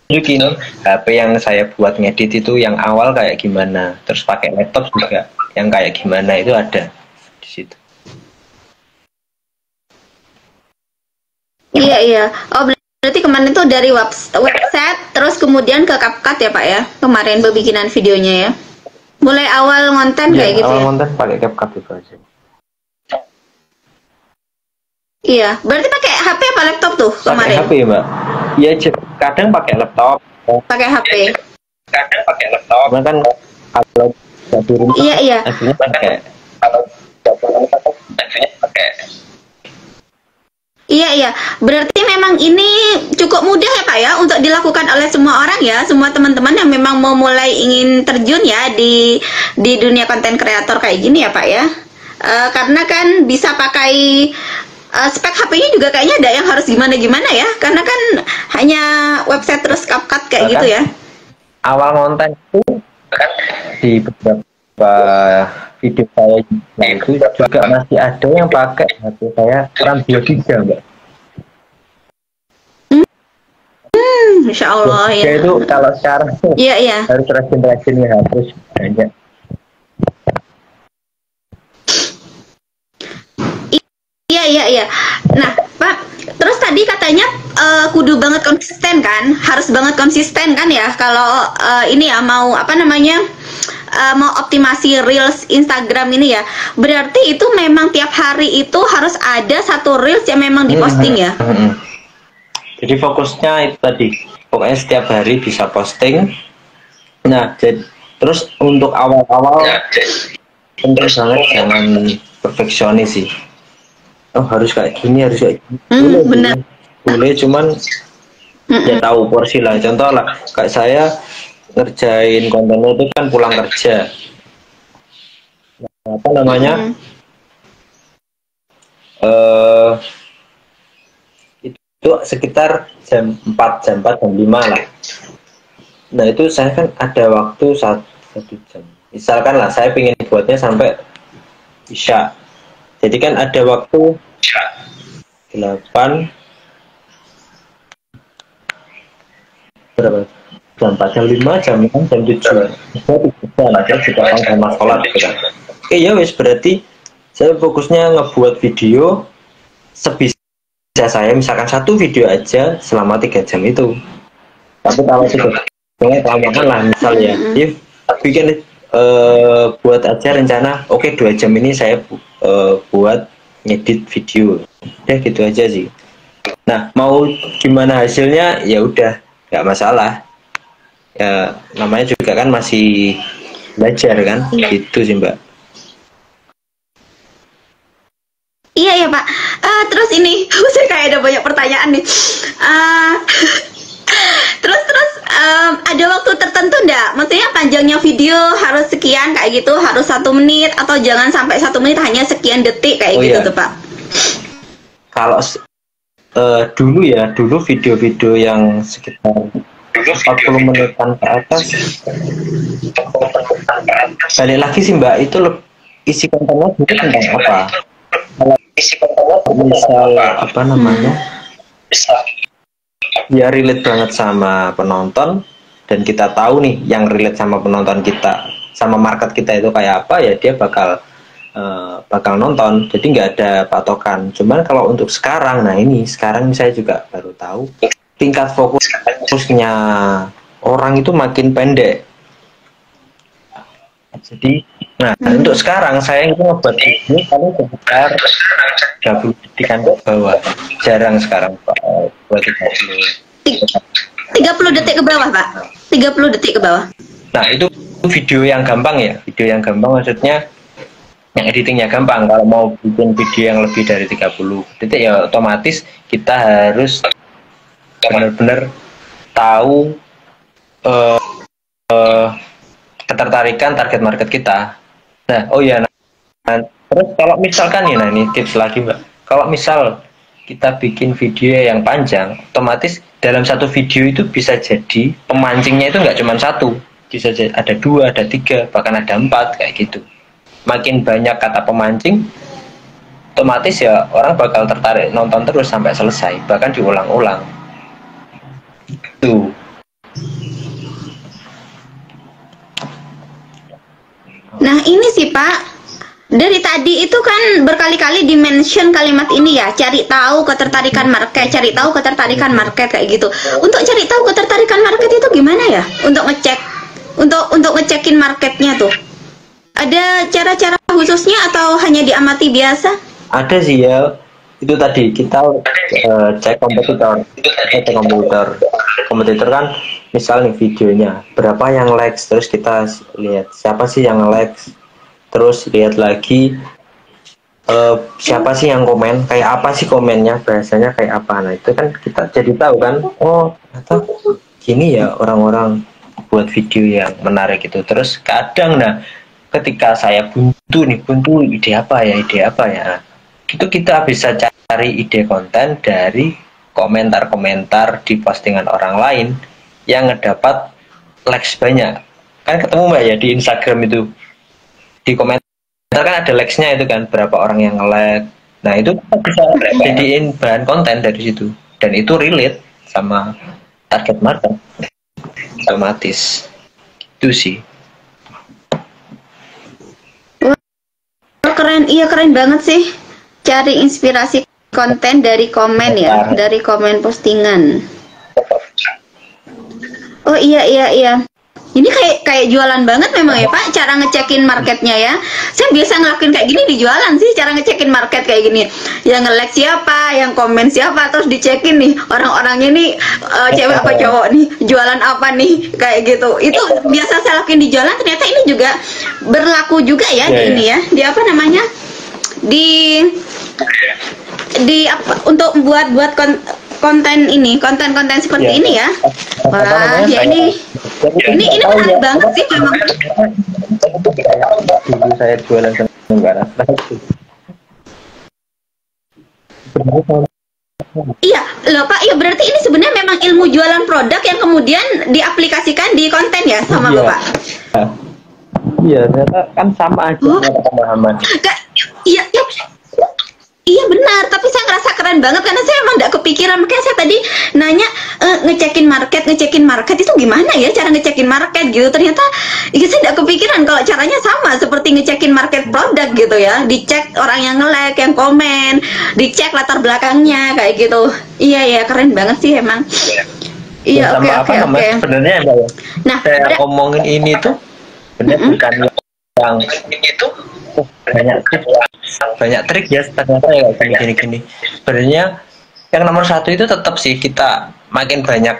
tunjukin HP yang saya buat ngedit itu yang awal kayak gimana, terus pakai laptop juga yang kayak gimana, itu ada di situ. Iya. Oh berarti kemarin itu dari website terus kemudian ke CapCut ya Pak ya, kemarin pembikinan videonya ya. Mulai awal konten Ya, kayak gitu awal ya. konten pakai CapCut itu aja. Iya, berarti pakai HP apa laptop tuh Pakai kemarin? HP Mbak. Iya, kadang pakai laptop. Pakai HP. Kadang pakai laptop. Karena kan kalau di rumah Iya, iya. akhirnya pakai. Iya, iya. Berarti memang ini cukup mudah ya Pak ya untuk dilakukan oleh semua orang ya, semua teman-teman yang memang mau mulai ingin terjun ya di dunia konten kreator kayak gini ya Pak ya. Karena kan bisa pakai spek HP-nya juga kayaknya ada yang harus gimana-gimana ya, karena kan hanya website terus CapCut kayak gitu ya. Awal konten itu di beberapa video saya itu juga masih ada yang pakai HP saya RAM 2 GB Mbak. Insya Allah ya. Itu kalau sekarang Iya, iya. harus rajin-rajin ya, harus banyak. Iya, iya, iya. Nah, Pak, terus tadi katanya kudu banget konsisten kan? Harus banget konsisten kan ya? Kalau ini ya mau apa namanya? Mau optimasi Reels Instagram ini ya. Berarti itu memang tiap hari itu harus ada satu Reels yang memang diposting ya? Jadi fokusnya itu tadi. Pokoknya setiap hari bisa posting. Nah, terus untuk awal-awal penting banget jangan perfeksionis sih. Oh harus kayak gini, harus kayak gini. Benar. Boleh, cuman ya tahu porsi lah. Contoh lah, kayak saya ngerjain konten itu kan pulang kerja. Apa namanya? Itu sekitar jam 4, jam 5 lah. Nah itu saya kan ada waktu satu jam. Misalkan lah saya pengen buatnya sampai isya. Jadi kan ada waktu 8 berapa? Jam 4, jam 5, jam 6, jam 7. Saya juga sama sholat gitu kan. Oke ya wes, berarti saya fokusnya ngebuat video sebisa saya, misalkan satu video aja selama 3 jam itu. Tapi kalau sudah lama-lama lah misalnya, bikin buat aja rencana, oke 2 jam ini saya buat ngedit video, ya gitu aja sih. Nah mau gimana hasilnya ya udah nggak masalah ya, namanya juga kan masih belajar kan, gitu sih Mbak. Iya ya Pak. Terus ini saya kayak ada banyak pertanyaan nih. Terus ada waktu tertentu enggak? Maksudnya panjangnya video harus sekian kayak gitu, harus 1 menit atau jangan sampai 1 menit, hanya sekian detik kayak gitu tuh Pak? Kalau dulu video-video yang sekitar 40 menitan ke atas, balik lagi sih Mbak, itu isi kontennya itu tentang apa? Kalau misal apa namanya, ya relate banget sama penonton dan kita tahu nih yang relate sama penonton kita, sama market kita itu kayak apa, ya dia bakal nonton. Jadi nggak ada patokan. Cuman kalau untuk sekarang, nah ini sekarang saya juga baru tahu tingkat fokusnya orang itu makin pendek. Jadi, nah untuk sekarang saya itu ngebuat ini paling sekitar 30 detikan ke bawah. Jarang sekarang buat 30 detik ke bawah Pak? 30 detik ke bawah? Nah itu video yang gampang ya. Video yang gampang maksudnya yang editingnya gampang. Kalau mau bikin video yang lebih dari 30 detik ya otomatis kita harus benar-benar tahu ketertarikan target market kita. Nah, oh ya, terus kalau misalkan ya, nah ini tips lagi Mbak. Kalau misal kita bikin video yang panjang, otomatis dalam satu video itu bisa jadi pemancingnya itu nggak cuma satu, bisa jadi ada 2, ada 3, bahkan ada 4 kayak gitu. Makin banyak kata pemancing, otomatis ya orang bakal tertarik nonton terus sampai selesai, bahkan diulang-ulang. Tuh. Nah ini sih Pak, Dari tadi itu kan berkali-kali di-mention kalimat ini ya, cari tahu ketertarikan market, cari tahu ketertarikan market kayak gitu. Untuk cari tahu ketertarikan market itu gimana ya? Untuk ngecek, untuk ngecekin marketnya tuh. Ada cara-cara khususnya atau hanya diamati biasa? Ada sih ya, itu tadi kita cek kompetitor kan, misal nih videonya berapa yang likes, terus kita lihat siapa sih yang likes, terus lihat lagi siapa sih yang komen, kayak apa sih komennya, bahasanya kayak apa. Nah itu kan kita jadi tahu kan, oh ternyata gini ya orang-orang buat video yang menarik itu. Terus kadang ketika saya buntu ide apa ya, itu kita bisa cari ide konten dari komentar-komentar di postingan orang lain yang ngedapat likes banyak. Kan ketemu mbak ya di Instagram itu, di komentar kan ada likes-nya itu kan, berapa orang yang nge-like. Nah itu kita bisa jadiin bahan konten dari situ, dan itu relate sama target market otomatis. Itu sih. Keren, iya keren banget sih. Cari inspirasi konten dari komen ya, dari komen postingan. Oh iya. Ini kayak jualan banget memang ya Pak, cara ngecekin marketnya ya. Saya biasa ngelakuin kayak gini di jualan sih, cara ngecekin market kayak gini. Yang nge-like siapa, yang komen siapa, terus dicekin nih orang-orangnya nih cewek apa cowok nih, jualan apa nih, kayak gitu. Itu biasa saya lakuin di jualan, ternyata ini juga berlaku juga ya di ini ya. Di apa namanya? Di apa, untuk buat konten ini, konten-konten seperti ini ya. Wah, ya ini menarik banget sih memang. Dulu saya jualan Tenggara. Iya, loh Pak, ya berarti ini sebenarnya memang ilmu jualan produk yang kemudian diaplikasikan di konten ya sama Bapak? Iya, ternyata kan sama aja pemahaman. Iya benar, tapi saya ngerasa keren banget karena saya emang nggak kepikiran. Makanya saya tadi nanya ngecekin market itu gimana ya cara ngecekin market gitu. Ternyata ya saya nggak kepikiran kalau caranya sama seperti ngecekin market produk gitu ya. Dicek orang yang nge-like, yang komen, dicek latar belakangnya kayak gitu. Iya keren banget sih emang. Iya, oke. Sebenarnya ya, nah, saya ngomongin ini tuh benar bukan yang itu banyak trik ya ternyata ya gini. Sebenarnya yang nomor satu itu tetap sih kita makin banyak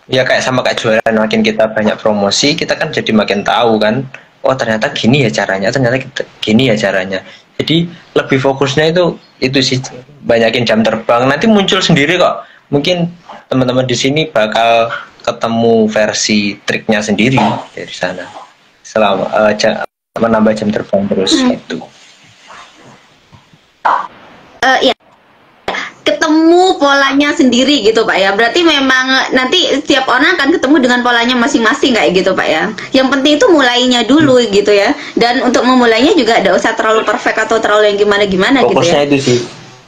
ya, kayak sama kayak jualan, makin kita banyak promosi kita kan jadi makin tahu kan, oh ternyata gini ya caranya, jadi lebih fokusnya itu sih, banyakin jam terbang, nanti muncul sendiri kok. Mungkin teman-teman di sini bakal ketemu versi triknya sendiri dari sana selama menambah jam terbang terus itu. Ya, ketemu polanya sendiri gitu Pak ya. Berarti memang nanti setiap orang akan ketemu dengan polanya masing-masing kayak gitu Pak ya. Yang penting itu mulainya dulu gitu ya. Dan untuk memulainya juga tidak usah terlalu perfect atau terlalu yang gimana-gimana gitu ya. Fokusnya itu sih,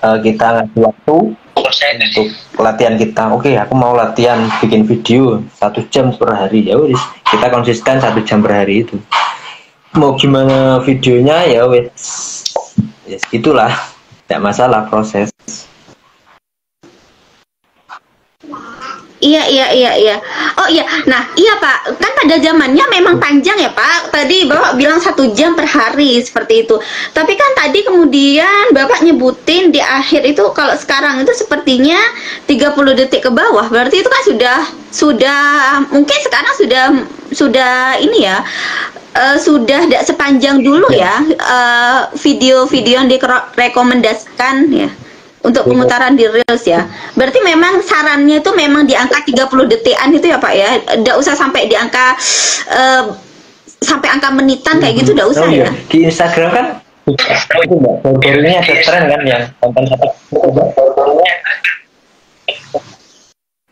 kita ngasih waktu untuk latihan kita. Oke, aku mau latihan bikin video 1 jam per hari, ya wis kita konsisten 1 jam per hari itu. Mau gimana videonya ya wes, ya gitulah, tidak masalah proses. Iya. Oh iya, nah iya Pak, kan pada zamannya memang panjang ya Pak. Tadi Bapak bilang 1 jam per hari seperti itu. Tapi kan tadi kemudian Bapak nyebutin di akhir itu kalau sekarang itu sepertinya 30 detik ke bawah. Berarti itu kan sudah mungkin sekarang sudah ini ya. Sudah tidak sepanjang dulu ya video-video yang direkomendasikan ya untuk pemutaran di Reels ya. Berarti memang sarannya itu memang di angka 30 detikan itu ya Pak ya. Tidak usah sampai di angka sampai angka menitan kayak gitu, tidak usah ya. Di Instagram kan itu Mbak, baru-barunya ada tren kan yang konten satu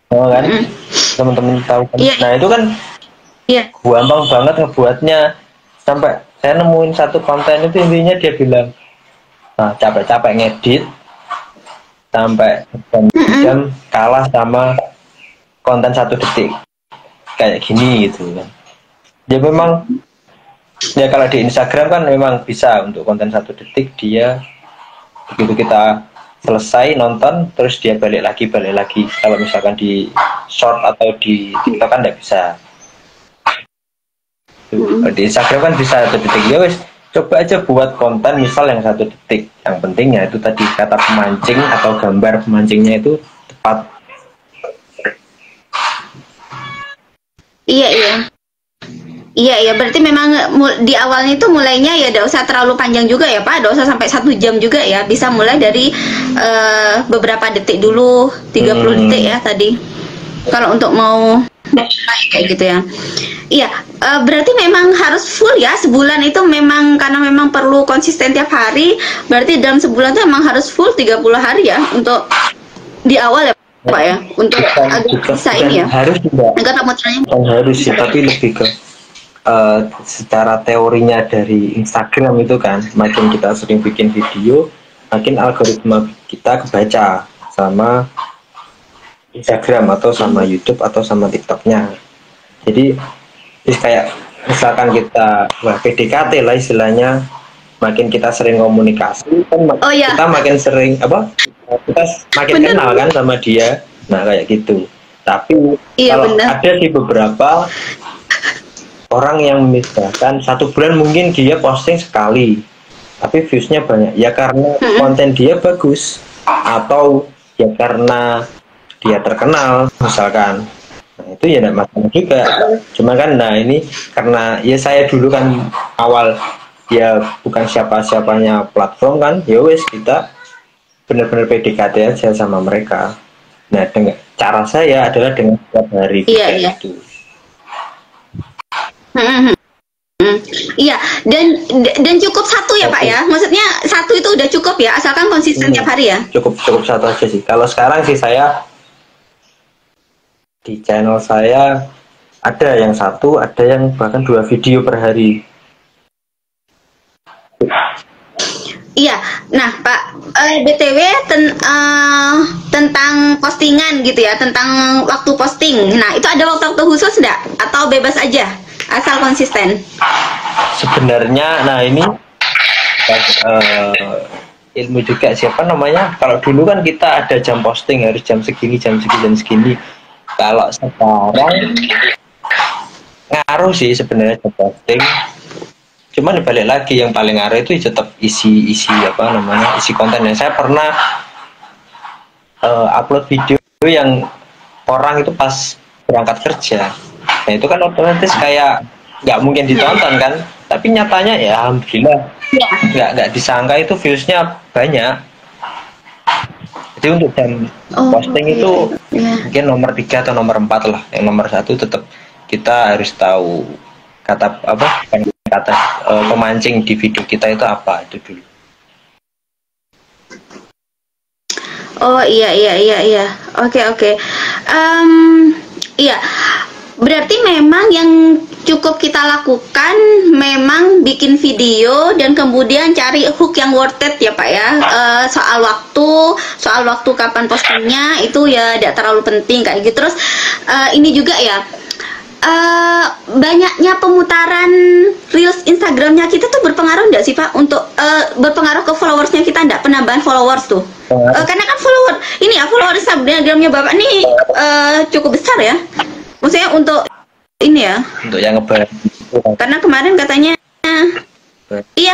kan teman-teman tahu kan. Nah itu kan gampang banget ngebuatnya, sampai saya nemuin satu konten itu intinya dia bilang, nah capek-capek ngedit sampai jam kalah sama konten 1 detik kayak gini gitu kan. Ya memang Ya kalau di Instagram kan memang bisa untuk konten 1 detik, dia begitu kita selesai nonton terus dia balik lagi. Kalau misalkan di short atau di TikTok kan nggak bisa. Di Instagram kan bisa 1 detik. Ya wes, coba aja buat konten misal yang 1 detik. Yang pentingnya itu tadi kata pemancing atau gambar pemancingnya itu tepat. Iya, berarti memang di awalnya itu mulainya ya tidak usah terlalu panjang juga ya Pak, tidak usah sampai 1 jam juga ya, bisa mulai dari beberapa detik dulu, 30 detik ya tadi. Kalau untuk mau kayak gitu ya. Iya, berarti memang harus full ya, sebulan itu memang karena memang perlu konsisten tiap hari, berarti dalam sebulan itu memang harus full 30 hari ya untuk di awal ya Pak ya, untuk agar bisa ini ya. Harus juga. Agar pemutarannya Harus sih, tapi lebih ke secara teorinya dari Instagram itu kan, makin kita sering bikin video, makin algoritma kita kebaca sama Instagram atau sama YouTube atau sama TikToknya. Jadi kayak misalkan kita PDKT lah istilahnya, makin kita sering komunikasi kan kita makin sering kita makin kenal kan sama dia. Nah kayak gitu. Tapi kalau ada sih beberapa orang yang misalkan 1 bulan mungkin dia posting sekali tapi viewsnya banyak ya karena konten dia bagus atau ya karena dia terkenal misalkan. Nah itu ya tidak masalah juga, cuma kan nah ini karena ya saya dulu kan awal ya bukan siapa-siapanya platform kan, ya wes kita benar-benar PDKT aja sama mereka. Nah dengan cara saya adalah dengan setiap hari itu. Iya, dan cukup 1 ya Pak ya, maksudnya 1 itu udah cukup ya, asalkan konsisten tiap hari ya. Cukup 1 aja sih. Kalau sekarang sih saya di channel saya ada yang 1, ada yang bahkan 2 video per hari. Iya, nah Pak, BTW tentang postingan gitu ya, tentang waktu posting. Nah itu ada waktu khusus enggak? Atau bebas aja, asal konsisten? Sebenarnya, nah ini ilmu juga siapa namanya. Kalau dulu kan kita ada jam posting, harus jam segini. Kalau sekarang ngaruh sih sebenarnya jam posting. Cuman balik lagi yang paling ngaruh itu tetap isi kontennya. Saya pernah upload video yang orang itu pas berangkat kerja. Nah itu kan otomatis kayak nggak mungkin ditonton kan, tapi nyatanya ya alhamdulillah nggak disangka itu viewsnya banyak. Jadi untuk jam posting itu mungkin nomor 3 atau nomor 4 lah. Yang nomor 1 tetap kita harus tahu kata pemancing di video kita itu apa, itu dulu. Oh iya. Oke. Iya. Berarti memang yang cukup kita lakukan memang bikin video dan kemudian cari hook yang worth it ya Pak ya. Soal waktu kapan postingnya itu ya tidak terlalu penting kayak gitu. Terus ini juga ya, banyaknya pemutaran reels Instagramnya kita tuh berpengaruh nggak sih Pak untuk berpengaruh ke followersnya kita, nggak, penambahan followers tuh? Karena kan follower Instagramnya Bapak nih cukup besar ya. Maksudnya untuk ini ya. Untuk yang ngebar. Karena kemarin katanya iya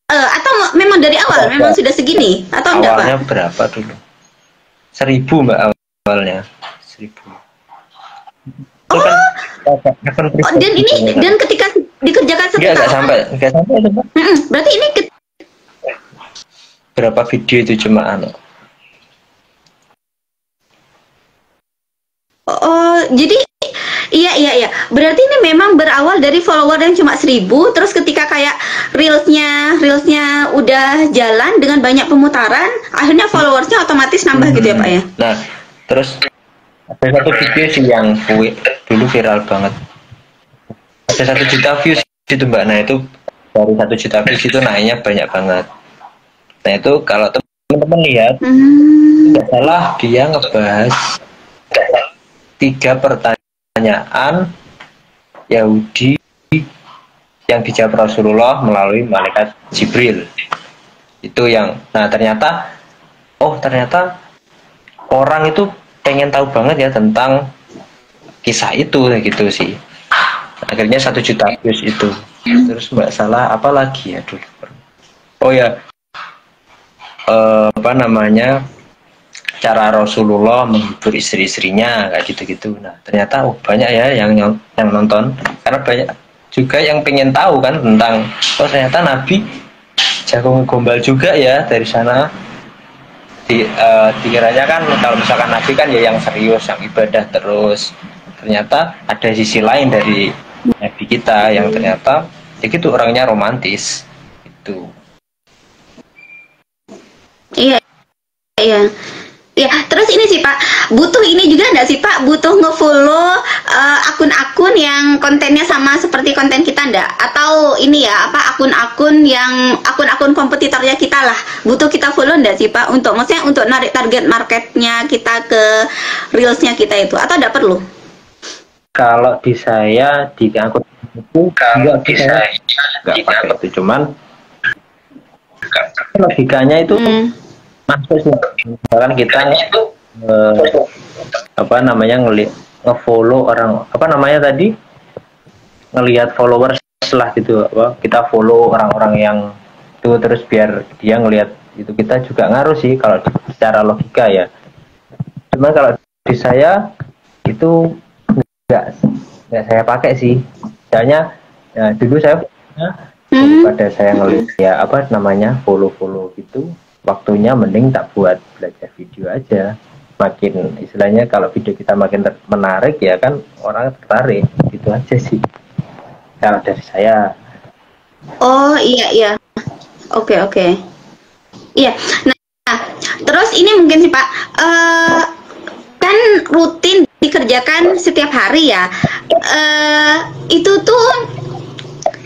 atau memang dari awal memang sudah segini atau enggak Pak? Awalnya berapa dulu? 1.000 Mbak awalnya. 1.000. Dan ketika dikerjakan satu tahun nggak sampai itu Pak. Berarti ini berapa video itu cuma jadi iya. Berarti ini memang berawal dari follower yang cuma 1.000, terus ketika kayak reelsnya udah jalan dengan banyak pemutaran, akhirnya followersnya otomatis nambah gitu ya Pak ya. Nah, terus ada satu video sih yang dulu viral banget. Ada 1 juta views itu Mbak. Nah itu dari 1 juta views itu naiknya banyak banget. Nah itu kalau teman-teman lihat, tidak salah dia ngebahas 3 pertanyaan Yahudi yang dijawab Rasulullah melalui malaikat Jibril. Itu yang, nah ternyata orang itu pengen tahu banget ya tentang kisah itu gitu sih. Akhirnya 1 juta views itu. Terus Mbak Salah apa lagi ya dulu? Oh ya, apa namanya, cara Rasulullah menghibur istri-istrinya kayak gitu-gitu. Nah ternyata banyak ya yang nonton, karena banyak juga yang pengen tahu kan tentang ternyata Nabi jago gombal juga ya dari sana. Dikiranya kan kalau misalkan Nabi kan ya yang serius, yang ibadah terus. Ternyata ada sisi lain dari Nabi kita yang ternyata ya gitu, orangnya romantis itu. Iya, iya. Ya, terus ini sih Pak, butuh ini juga nggak sih Pak, butuh ngefollow akun-akun yang kontennya sama seperti konten kita nggak? Atau ini ya, apa akun-akun kompetitornya kita lah, butuh kita follow nggak sih Pak? Maksudnya untuk narik target marketnya kita ke reelsnya kita itu, atau nggak perlu? Kalau di saya di akun itu nggak pakai itu, cuman logikanya itu masuk sih. Misalkan kita apa namanya nge-follow orang, apa namanya tadi, ngelihat followers lah gitu, apa kita follow orang-orang yang itu terus biar dia ngelihat itu, kita juga ngaruh sih kalau secara logika ya. Cuma kalau di saya itu nggak saya pakai sih. Misalnya ya, dulu saya daripada saya ngelihat ya apa namanya follow gitu, waktunya mending tak buat belajar video aja. Makin istilahnya kalau video kita makin menarik ya kan orang tertarik, gitu aja sih kalau dari saya. Oh iya, oke. Iya, nah terus ini mungkin sih Pak, kan rutin dikerjakan setiap hari ya, itu tuh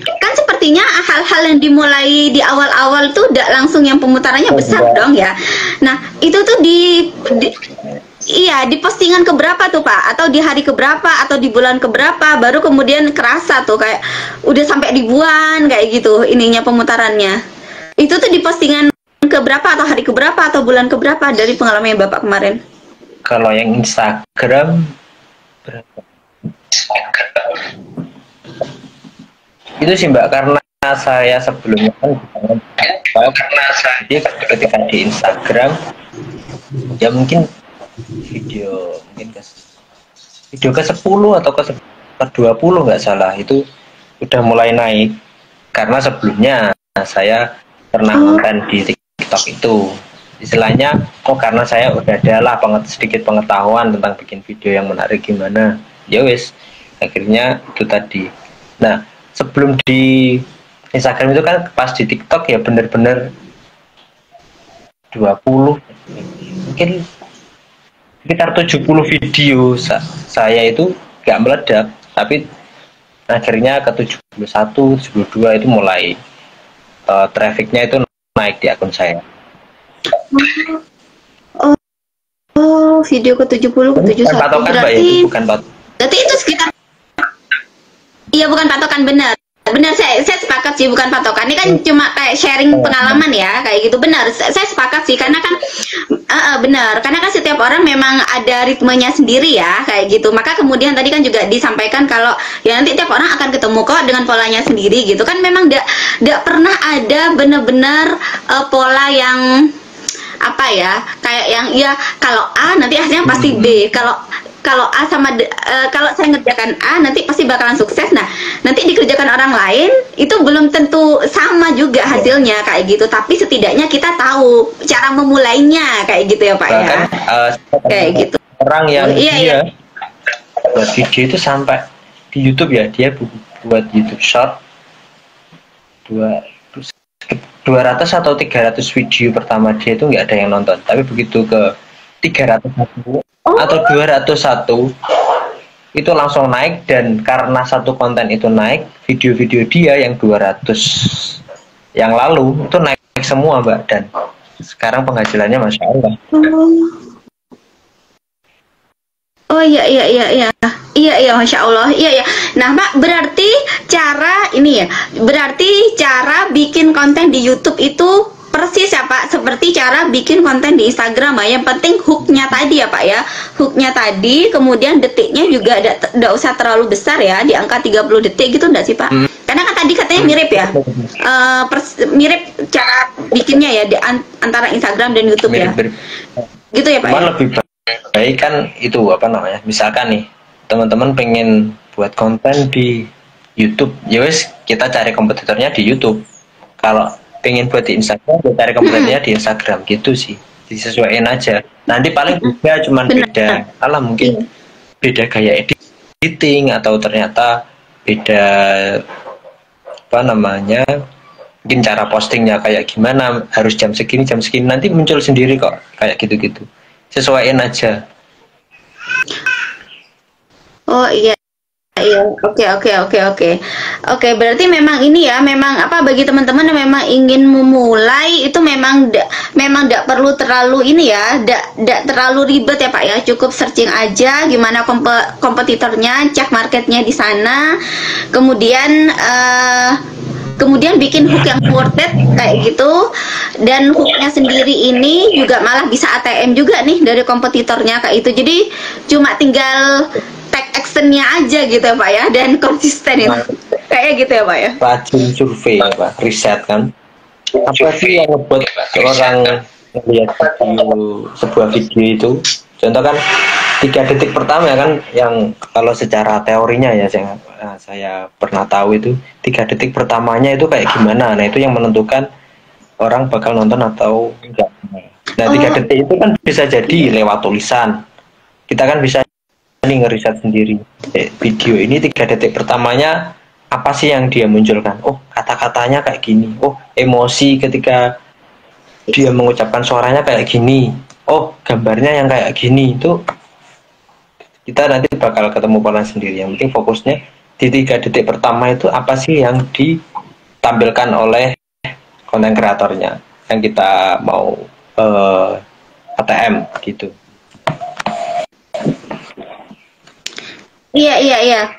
kan sepertinya hal-hal yang dimulai di awal-awal tuh tidak langsung yang pemutarannya besar dong ya. Nah itu tuh di postingan keberapa tuh Pak? Atau di hari keberapa? Atau di bulan keberapa? Baru kemudian kerasa tuh kayak udah sampai ribuan kayak gitu ininya pemutarannya. Itu tuh di postingan keberapa atau hari keberapa atau bulan keberapa dari pengalaman Bapak kemarin? Kalau yang Instagram berapa? Itu sih Mbak, karena saya sebelumnya kan dia ketika di Instagram ya mungkin video ke 10 atau ke 20 nggak salah, itu udah mulai naik karena sebelumnya saya pernah konten di TikTok itu. Istilahnya karena saya udah ada lah sedikit pengetahuan tentang bikin video yang menarik gimana, ya wes akhirnya itu tadi. Nah sebelum di Instagram itu kan pas di TikTok ya bener-bener 20 mungkin sekitar 70 video saya itu gak meledak, tapi akhirnya ke 71, 72 itu mulai trafficnya itu naik di akun saya. Oh video ke 70 ke 71 patokan berarti Mbak, ya, itu bukan patokan. Berarti itu sekitar, iya bukan patokan, benar saya sepakat sih bukan patokan. Ini kan cuma kayak sharing pengalaman ya kayak gitu. Benar, saya sepakat sih karena kan benar, karena kan setiap orang memang ada ritmenya sendiri ya kayak gitu. Maka kemudian tadi kan juga disampaikan kalau ya nanti tiap orang akan ketemu kok dengan polanya sendiri gitu kan. Memang tidak pernah ada benar-benar pola yang apa ya, kayak yang ya kalau A nanti hasilnya pasti B, kalau A sama kalau saya ngerjakan A nanti pasti bakalan sukses. Nah nanti dikerjakan orang lain itu belum tentu sama juga hasilnya kayak gitu, tapi setidaknya kita tahu cara memulainya kayak gitu ya Pak. Bahkan, ya kayak gitu orang yang dia buat video itu sampai di YouTube ya, dia buat YouTube short 200 atau 300 video pertama dia itu nggak ada yang nonton, tapi begitu ke 301 atau 201 itu langsung naik. Dan karena satu konten itu naik, video-video dia yang 200 yang lalu itu naik semua Mbak, dan sekarang penghasilannya Masya Allah. Oh iya Iya, iya, Masya Allah. Iya, ya. Nah, Mbak, berarti cara ini ya, berarti cara bikin konten di YouTube itu persis ya, Pak, seperti cara bikin konten di Instagram, Pak. Yang penting hooknya tadi ya, Pak ya. Hooknya tadi, kemudian detiknya juga nggak usah terlalu besar ya, di angka 30 detik gitu enggak sih, Pak? Karena kan tadi katanya mirip ya, mirip cara bikinnya ya, antara Instagram dan YouTube ya. Mirip-mirip. Gitu ya, Pak Cuman ya? lebih baik kan itu apa namanya? Misalkan nih teman-teman pengen buat konten di YouTube, ya wes kita cari kompetitornya di YouTube. Kalau pengen buat di Instagram, kita cari kompetitornya di Instagram gitu sih. Disesuaikan aja. Nanti paling beda, cuman Benar. beda. Alah mungkin beda gaya editing atau ternyata beda apa namanya? Mungkin cara postingnya kayak gimana, harus jam segini nanti muncul sendiri kok kayak gitu-gitu. Sesuaiin aja. Oh iya, iya, oke. Berarti memang ini ya, memang apa bagi teman-teman yang memang ingin memulai itu memang memang tidak perlu terlalu ini ya, tidak terlalu ribet ya Pak ya, cukup searching aja gimana kompetitornya, cek marketnya di sana, kemudian kemudian bikin hook yang worth it kayak gitu, dan hooknya sendiri ini juga malah bisa ATM juga nih dari kompetitornya kayak itu, jadi cuma tinggal take actionnya aja gitu ya Pak ya, dan konsisten itu kayak gitu ya Pak ya. Rajin survei Pak, riset kan. Apa sih yang membuat orang melihat sebuah video itu? Contoh kan 3 detik pertama ya kan, yang kalau secara teorinya ya saya pernah tahu itu 3 detik pertamanya itu kayak gimana. Nah itu yang menentukan orang bakal nonton atau enggak. Nah 3 detik itu kan bisa jadi lewat tulisan. Kita kan bisa nih ngeriset sendiri. Video ini 3 detik pertamanya apa sih yang dia munculkan? Oh kata-katanya kayak gini. Oh emosi ketika dia mengucapkan suaranya kayak gini. Oh gambarnya yang kayak gini. Itu kita nanti bakal ketemu pola sendiri. Yang penting fokusnya di 3 detik pertama itu apa sih yang ditampilkan oleh konten kreatornya yang kita mau ATM gitu. Iya.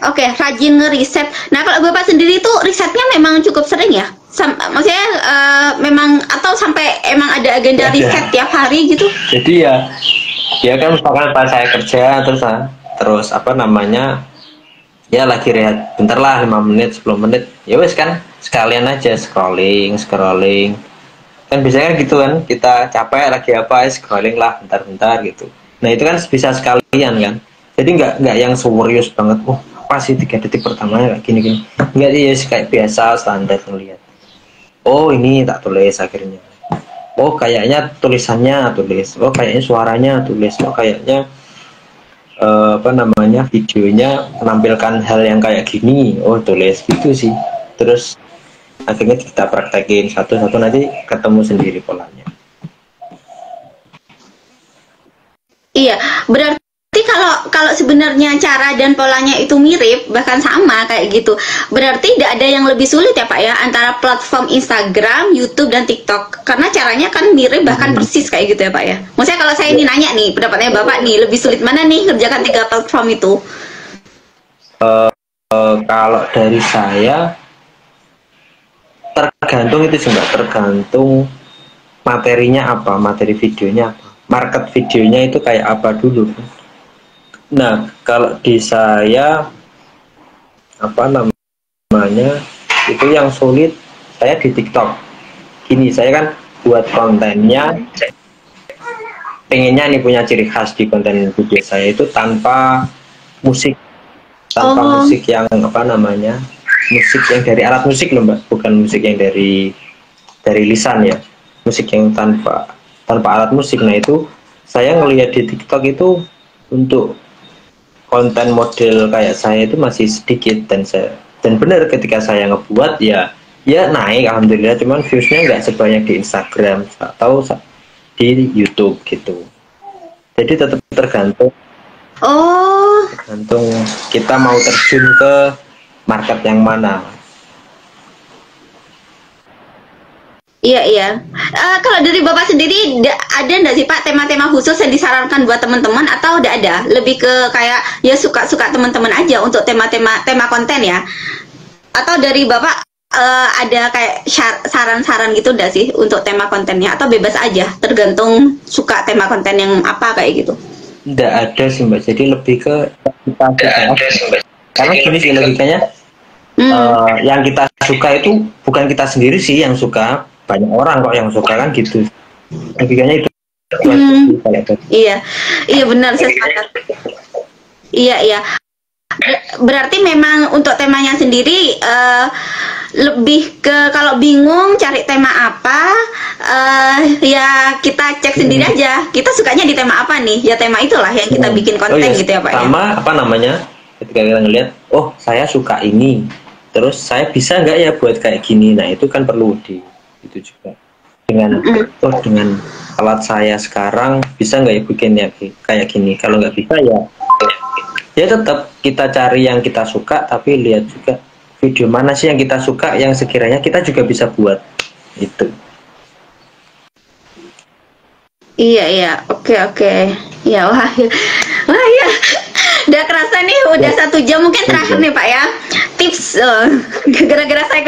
Oke, rajin ngeriset. Nah, kalau Bapak sendiri tuh risetnya memang cukup sering ya? Maksudnya memang atau sampai emang ada agenda riset tiap hari gitu? Jadi ya kan misalkan pas saya kerja terus apa namanya, ya lagi rehat bentar lah 5 menit 10 menit, ya wes kan sekalian aja scrolling kan biasanya gitu kan, kita capek lagi apa scrolling lah bentar-bentar gitu. Nah itu kan bisa sekalian kan, jadi nggak yang serius banget. Oh apa sih 3 detik pertamanya kayak gini nggak, ya kayak biasa standar ngeliat. Oh ini tak tulis akhirnya. Oh kayaknya tulisannya tulis. Oh kayaknya suaranya tulis. Oh kayaknya apa namanya videonya menampilkan hal yang kayak gini. Oh tulis gitu sih. Terus akhirnya kita praktekin satu-satu, nanti ketemu sendiri polanya. Iya, berarti kalau sebenarnya cara dan polanya itu mirip bahkan sama kayak gitu, berarti tidak ada yang lebih sulit ya Pak ya antara platform Instagram, YouTube dan TikTok, karena caranya kan mirip bahkan persis kayak gitu ya Pak ya. Maksudnya kalau saya ini nanya nih pendapatnya Bapak nih, lebih sulit mana nih kerjakan 3 platform itu? Kalau dari saya tergantung itu sih Mbak, tergantung materinya apa, materi videonya apa, market videonya itu kayak apa dulu. Nah kalau di saya apa namanya itu yang sulit saya di TikTok. Gini, saya kan buat kontennya pengennya nih punya ciri khas di konten video saya itu tanpa musik musik yang apa namanya, musik yang dari alat musik loh Mbak, bukan musik yang dari lisan ya, musik yang tanpa alat musik. Nah itu saya ngelihat di TikTok itu untuk konten model kayak saya itu masih sedikit, dan benar ketika saya ngebuat ya naik alhamdulillah, cuman viewsnya nggak sebanyak di Instagram atau di YouTube gitu. Jadi tetap tergantung kita mau terjun ke market yang mana. Iya, iya. Kalau dari Bapak sendiri ada nggak sih Pak tema-tema khusus yang disarankan buat teman-teman atau udah ada? Lebih ke kayak ya suka-suka teman-teman aja untuk tema konten ya? Atau dari Bapak ada kayak saran-saran gitu nggak sih untuk tema kontennya? Atau bebas aja tergantung suka tema konten yang apa kayak gitu? Nggak ada sih Mbak, jadi lebih ke kita suka. Karena gini sih logikanya, yang kita suka itu bukan kita sendiri sih yang suka, banyak orang kok yang suka kan gitu. Logikanya itu. Iya, iya benar saya sepakat. Iya, iya. Berarti memang untuk temanya sendiri lebih ke kalau bingung cari tema apa, ya kita cek sendiri aja. Kita sukanya di tema apa nih? Ya tema itulah yang kita bikin konten gitu ya Pak. Sama apa namanya? Ketika kita ngelihat, oh saya suka ini, terus saya bisa nggak ya buat kayak gini? Nah itu kan perlu itu juga dengan dengan alat saya sekarang bisa nggak ya bikinnya kayak gini? Kalau nggak bisa ya tetap kita cari yang kita suka, tapi lihat juga video mana sih yang kita suka yang sekiranya kita juga bisa buat itu. Iya, iya, oke. Ya, wah ya. Udah kerasa nih, udah 1 jam mungkin terakhir nih Pak ya. Tips, gara-gara saya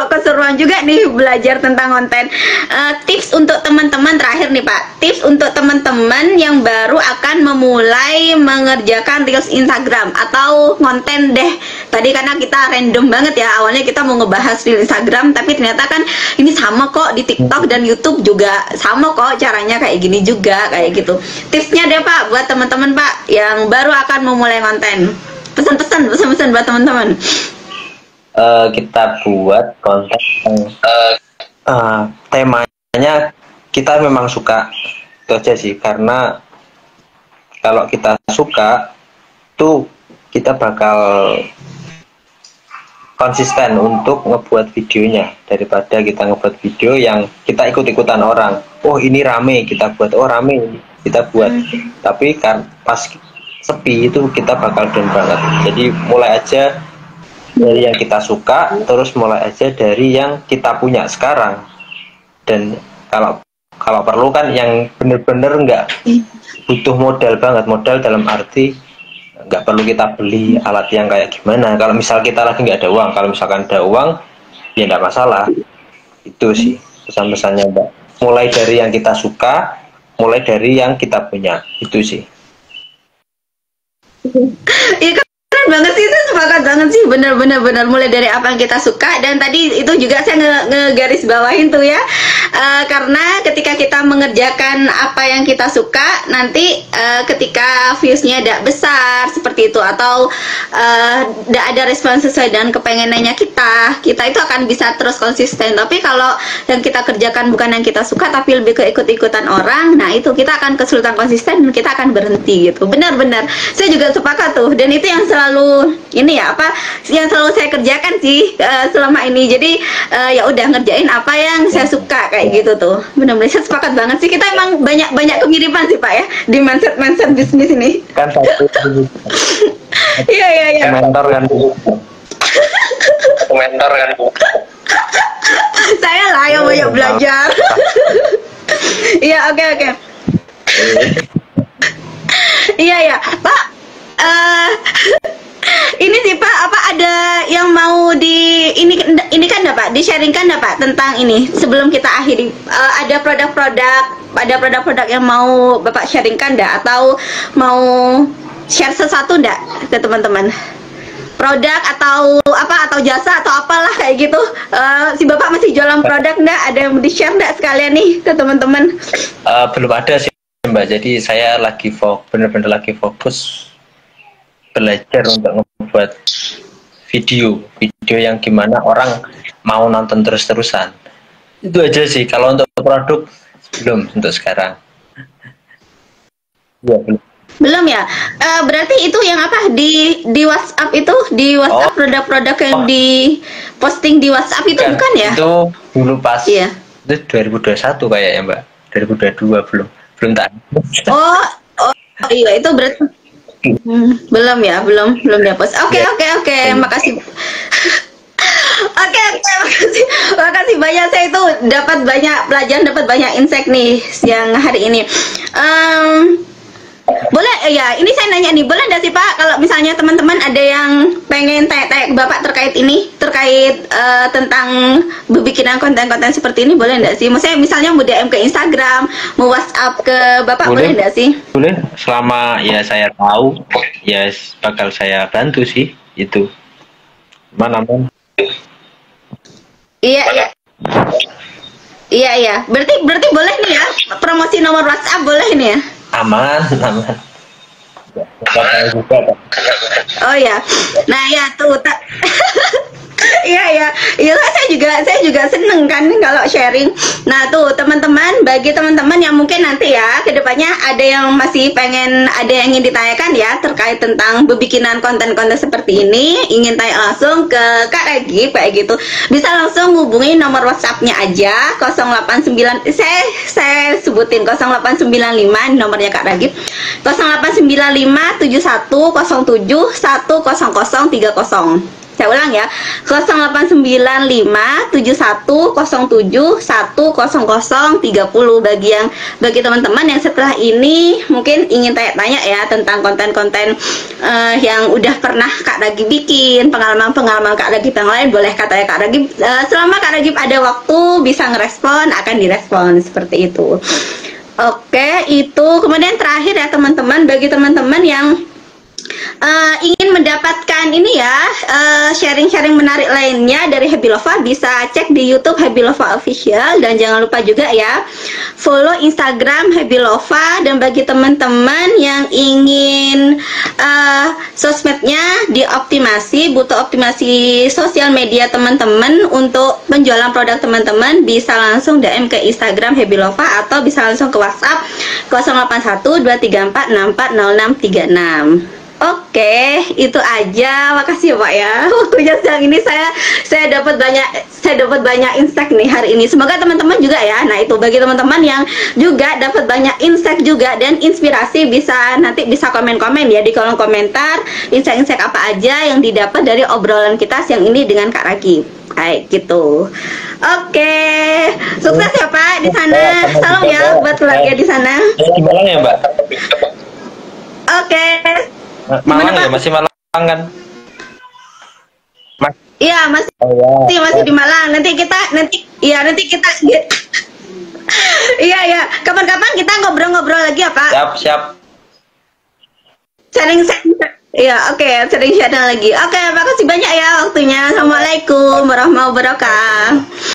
keseruan juga nih belajar tentang konten. Tips untuk teman-teman terakhir nih Pak. Tips untuk teman-teman yang baru akan memulai mengerjakan reels Instagram atau konten deh. Tadi karena kita random banget ya, awalnya kita mau ngebahas reels Instagram, tapi ternyata kan ini sama kok di TikTok dan YouTube juga sama kok caranya kayak gini juga kayak gitu. Tipsnya deh Pak buat teman-teman Pak yang baru akan memulai konten. Pesan-pesan buat teman-teman. Kita buat konten temanya kita memang suka, itu aja sih. Karena kalau kita suka tuh kita bakal konsisten untuk ngebuat videonya daripada kita ngebuat video yang kita ikut-ikutan orang. Oh ini rame kita buat, oh rame kita buat. Tapi kan pas sepi itu kita bakal down banget. Jadi mulai aja dari yang kita suka, terus mulai aja dari yang kita punya sekarang. Dan kalau perlu kan yang bener-bener nggak butuh modal banget, modal dalam arti nggak perlu kita beli alat yang kayak gimana. Kalau misal kita lagi nggak ada uang, kalau misalkan ada uang ya nggak masalah. Itu sih pesan-pesannya Mbak. Mulai dari yang kita suka, mulai dari yang kita punya, itu sih. Iya keren banget sih, itu sepakat banget sih, benar mulai dari apa yang kita suka. Dan tadi itu juga saya ngegaris bawahin tuh ya, karena ketika kita mengerjakan apa yang kita suka, nanti ketika viewsnya tidak besar seperti itu atau tidak ada respon sesuai dengan kepengenannya kita itu akan bisa terus konsisten. Tapi kalau yang kita kerjakan bukan yang kita suka tapi lebih ke ikut-ikutan orang, nah itu kita akan kesulitan konsisten dan kita akan berhenti gitu. Benar saya juga sepakat tuh, dan itu yang selalu ini ya apa yang selalu saya kerjakan sih selama ini. Jadi ya udah ngerjain apa yang saya suka kayak gitu tuh. Benar-benar saya sepakat banget sih, kita emang banyak kemiripan sih Pak ya di mindset bisnis ini kan. Iya komentar kan saya lah yang banyak belajar. Iya, oke. Iya Pak, ini sih Pak, apa ada yang mau ini kan Pak di-sharingkan Pak tentang ini sebelum kita akhiri. Ada produk-produk yang mau Bapak sharingkan atau mau share sesuatu ke teman-teman? Produk atau jasa atau apalah kayak gitu. Si Bapak masih jualan produk ada yang mau di-share sekalian nih ke teman-teman? Belum ada sih Mbak, jadi saya benar-benar lagi fokus belajar untuk membuat video yang gimana orang mau nonton terus-terusan. Itu aja sih. Kalau untuk produk belum untuk sekarang. Ya, belum ya. Berarti itu yang apa di WhatsApp itu, di WhatsApp produk-produk yang di posting di WhatsApp itu bukan ya? Itu dulu pas. Iya. Itu 2021 kayaknya Mbak. 2022 belum tak. Oh iya, itu berarti belum ya, belum dihapus. Oke. Makasih. Oke, makasih banyak. Saya itu dapat banyak pelajaran, dapat banyak insight nih siang hari ini. Boleh ya, ini saya nanya nih, boleh nggak sih Pak kalau misalnya teman-teman ada yang pengen tanya-tanya ke Bapak terkait ini, terkait tentang bikinan konten-konten seperti ini, boleh nggak sih? Maksudnya misalnya mau DM ke Instagram, mau WhatsApp ke Bapak, boleh nggak sih? Boleh, selama ya saya tahu, ya bakal saya bantu sih itu. Mana? Iya, iya. Iya, iya. Berarti boleh nih ya, promosi nomor WhatsApp boleh nih ya? Aman. Oh ya, nah ya tuh, iya, saya juga seneng kan kalau sharing. Nah tuh teman-teman, bagi teman-teman yang mungkin nanti ya kedepannya ada yang masih pengen, ada yang ingin ditanyakan ya terkait tentang bikinan konten-konten seperti ini, ingin tanya langsung ke Kak Ragip kayak gitu, bisa langsung hubungi nomor WhatsApp-nya aja 089, saya sebutin 0895 nomornya Kak Ragip, 0895 7107 10030. Saya ulang ya, 0895 7107 10030. Bagi teman-teman yang setelah ini mungkin ingin tanya-tanya ya tentang konten-konten yang udah pernah Kak Ragip bikin, pengalaman-pengalaman Kak Ragip yang lain, boleh katanya Kak Ragip, selama Kak Ragip ada waktu bisa ngerespon, akan direspon seperti itu. Oke, itu kemudian terakhir ya teman-teman, bagi teman-teman yang ingin mendapatkan ini ya sharing-sharing menarik lainnya dari Happy Lova, bisa cek di YouTube Happy Lova Official, dan jangan lupa juga ya follow Instagram Happy Lova. Dan bagi teman-teman yang ingin sosmednya dioptimasi, butuh optimasi sosial media teman-teman untuk penjualan produk teman-teman, bisa langsung DM ke Instagram Happy Lova atau bisa langsung ke WhatsApp 081 234 640636. Oke, itu aja. Makasih ya Pak ya. Waktunya siang ini saya dapat banyak insight nih hari ini. Semoga teman-teman juga ya. Nah, itu bagi teman-teman yang juga dapat banyak insight juga dan inspirasi, nanti bisa komen-komen ya di kolom komentar insight-insight apa aja yang didapat dari obrolan kita siang ini dengan Kak Ragip. Kayak gitu. Oke. Sukses ya Pak di sana. Salam ya buat keluarga di sana. Di Malang ya, Mbak? Oke. Malang ya, masih Malang kan? Iya, masih di Malang. Nanti kita iya, kapan-kapan kita ngobrol-ngobrol lagi ya Pak. Siap. Sharing. Iya, oke, sharing lagi. Oke, makasih banyak ya waktunya. Assalamualaikum warahmatullahi wabarakatuh.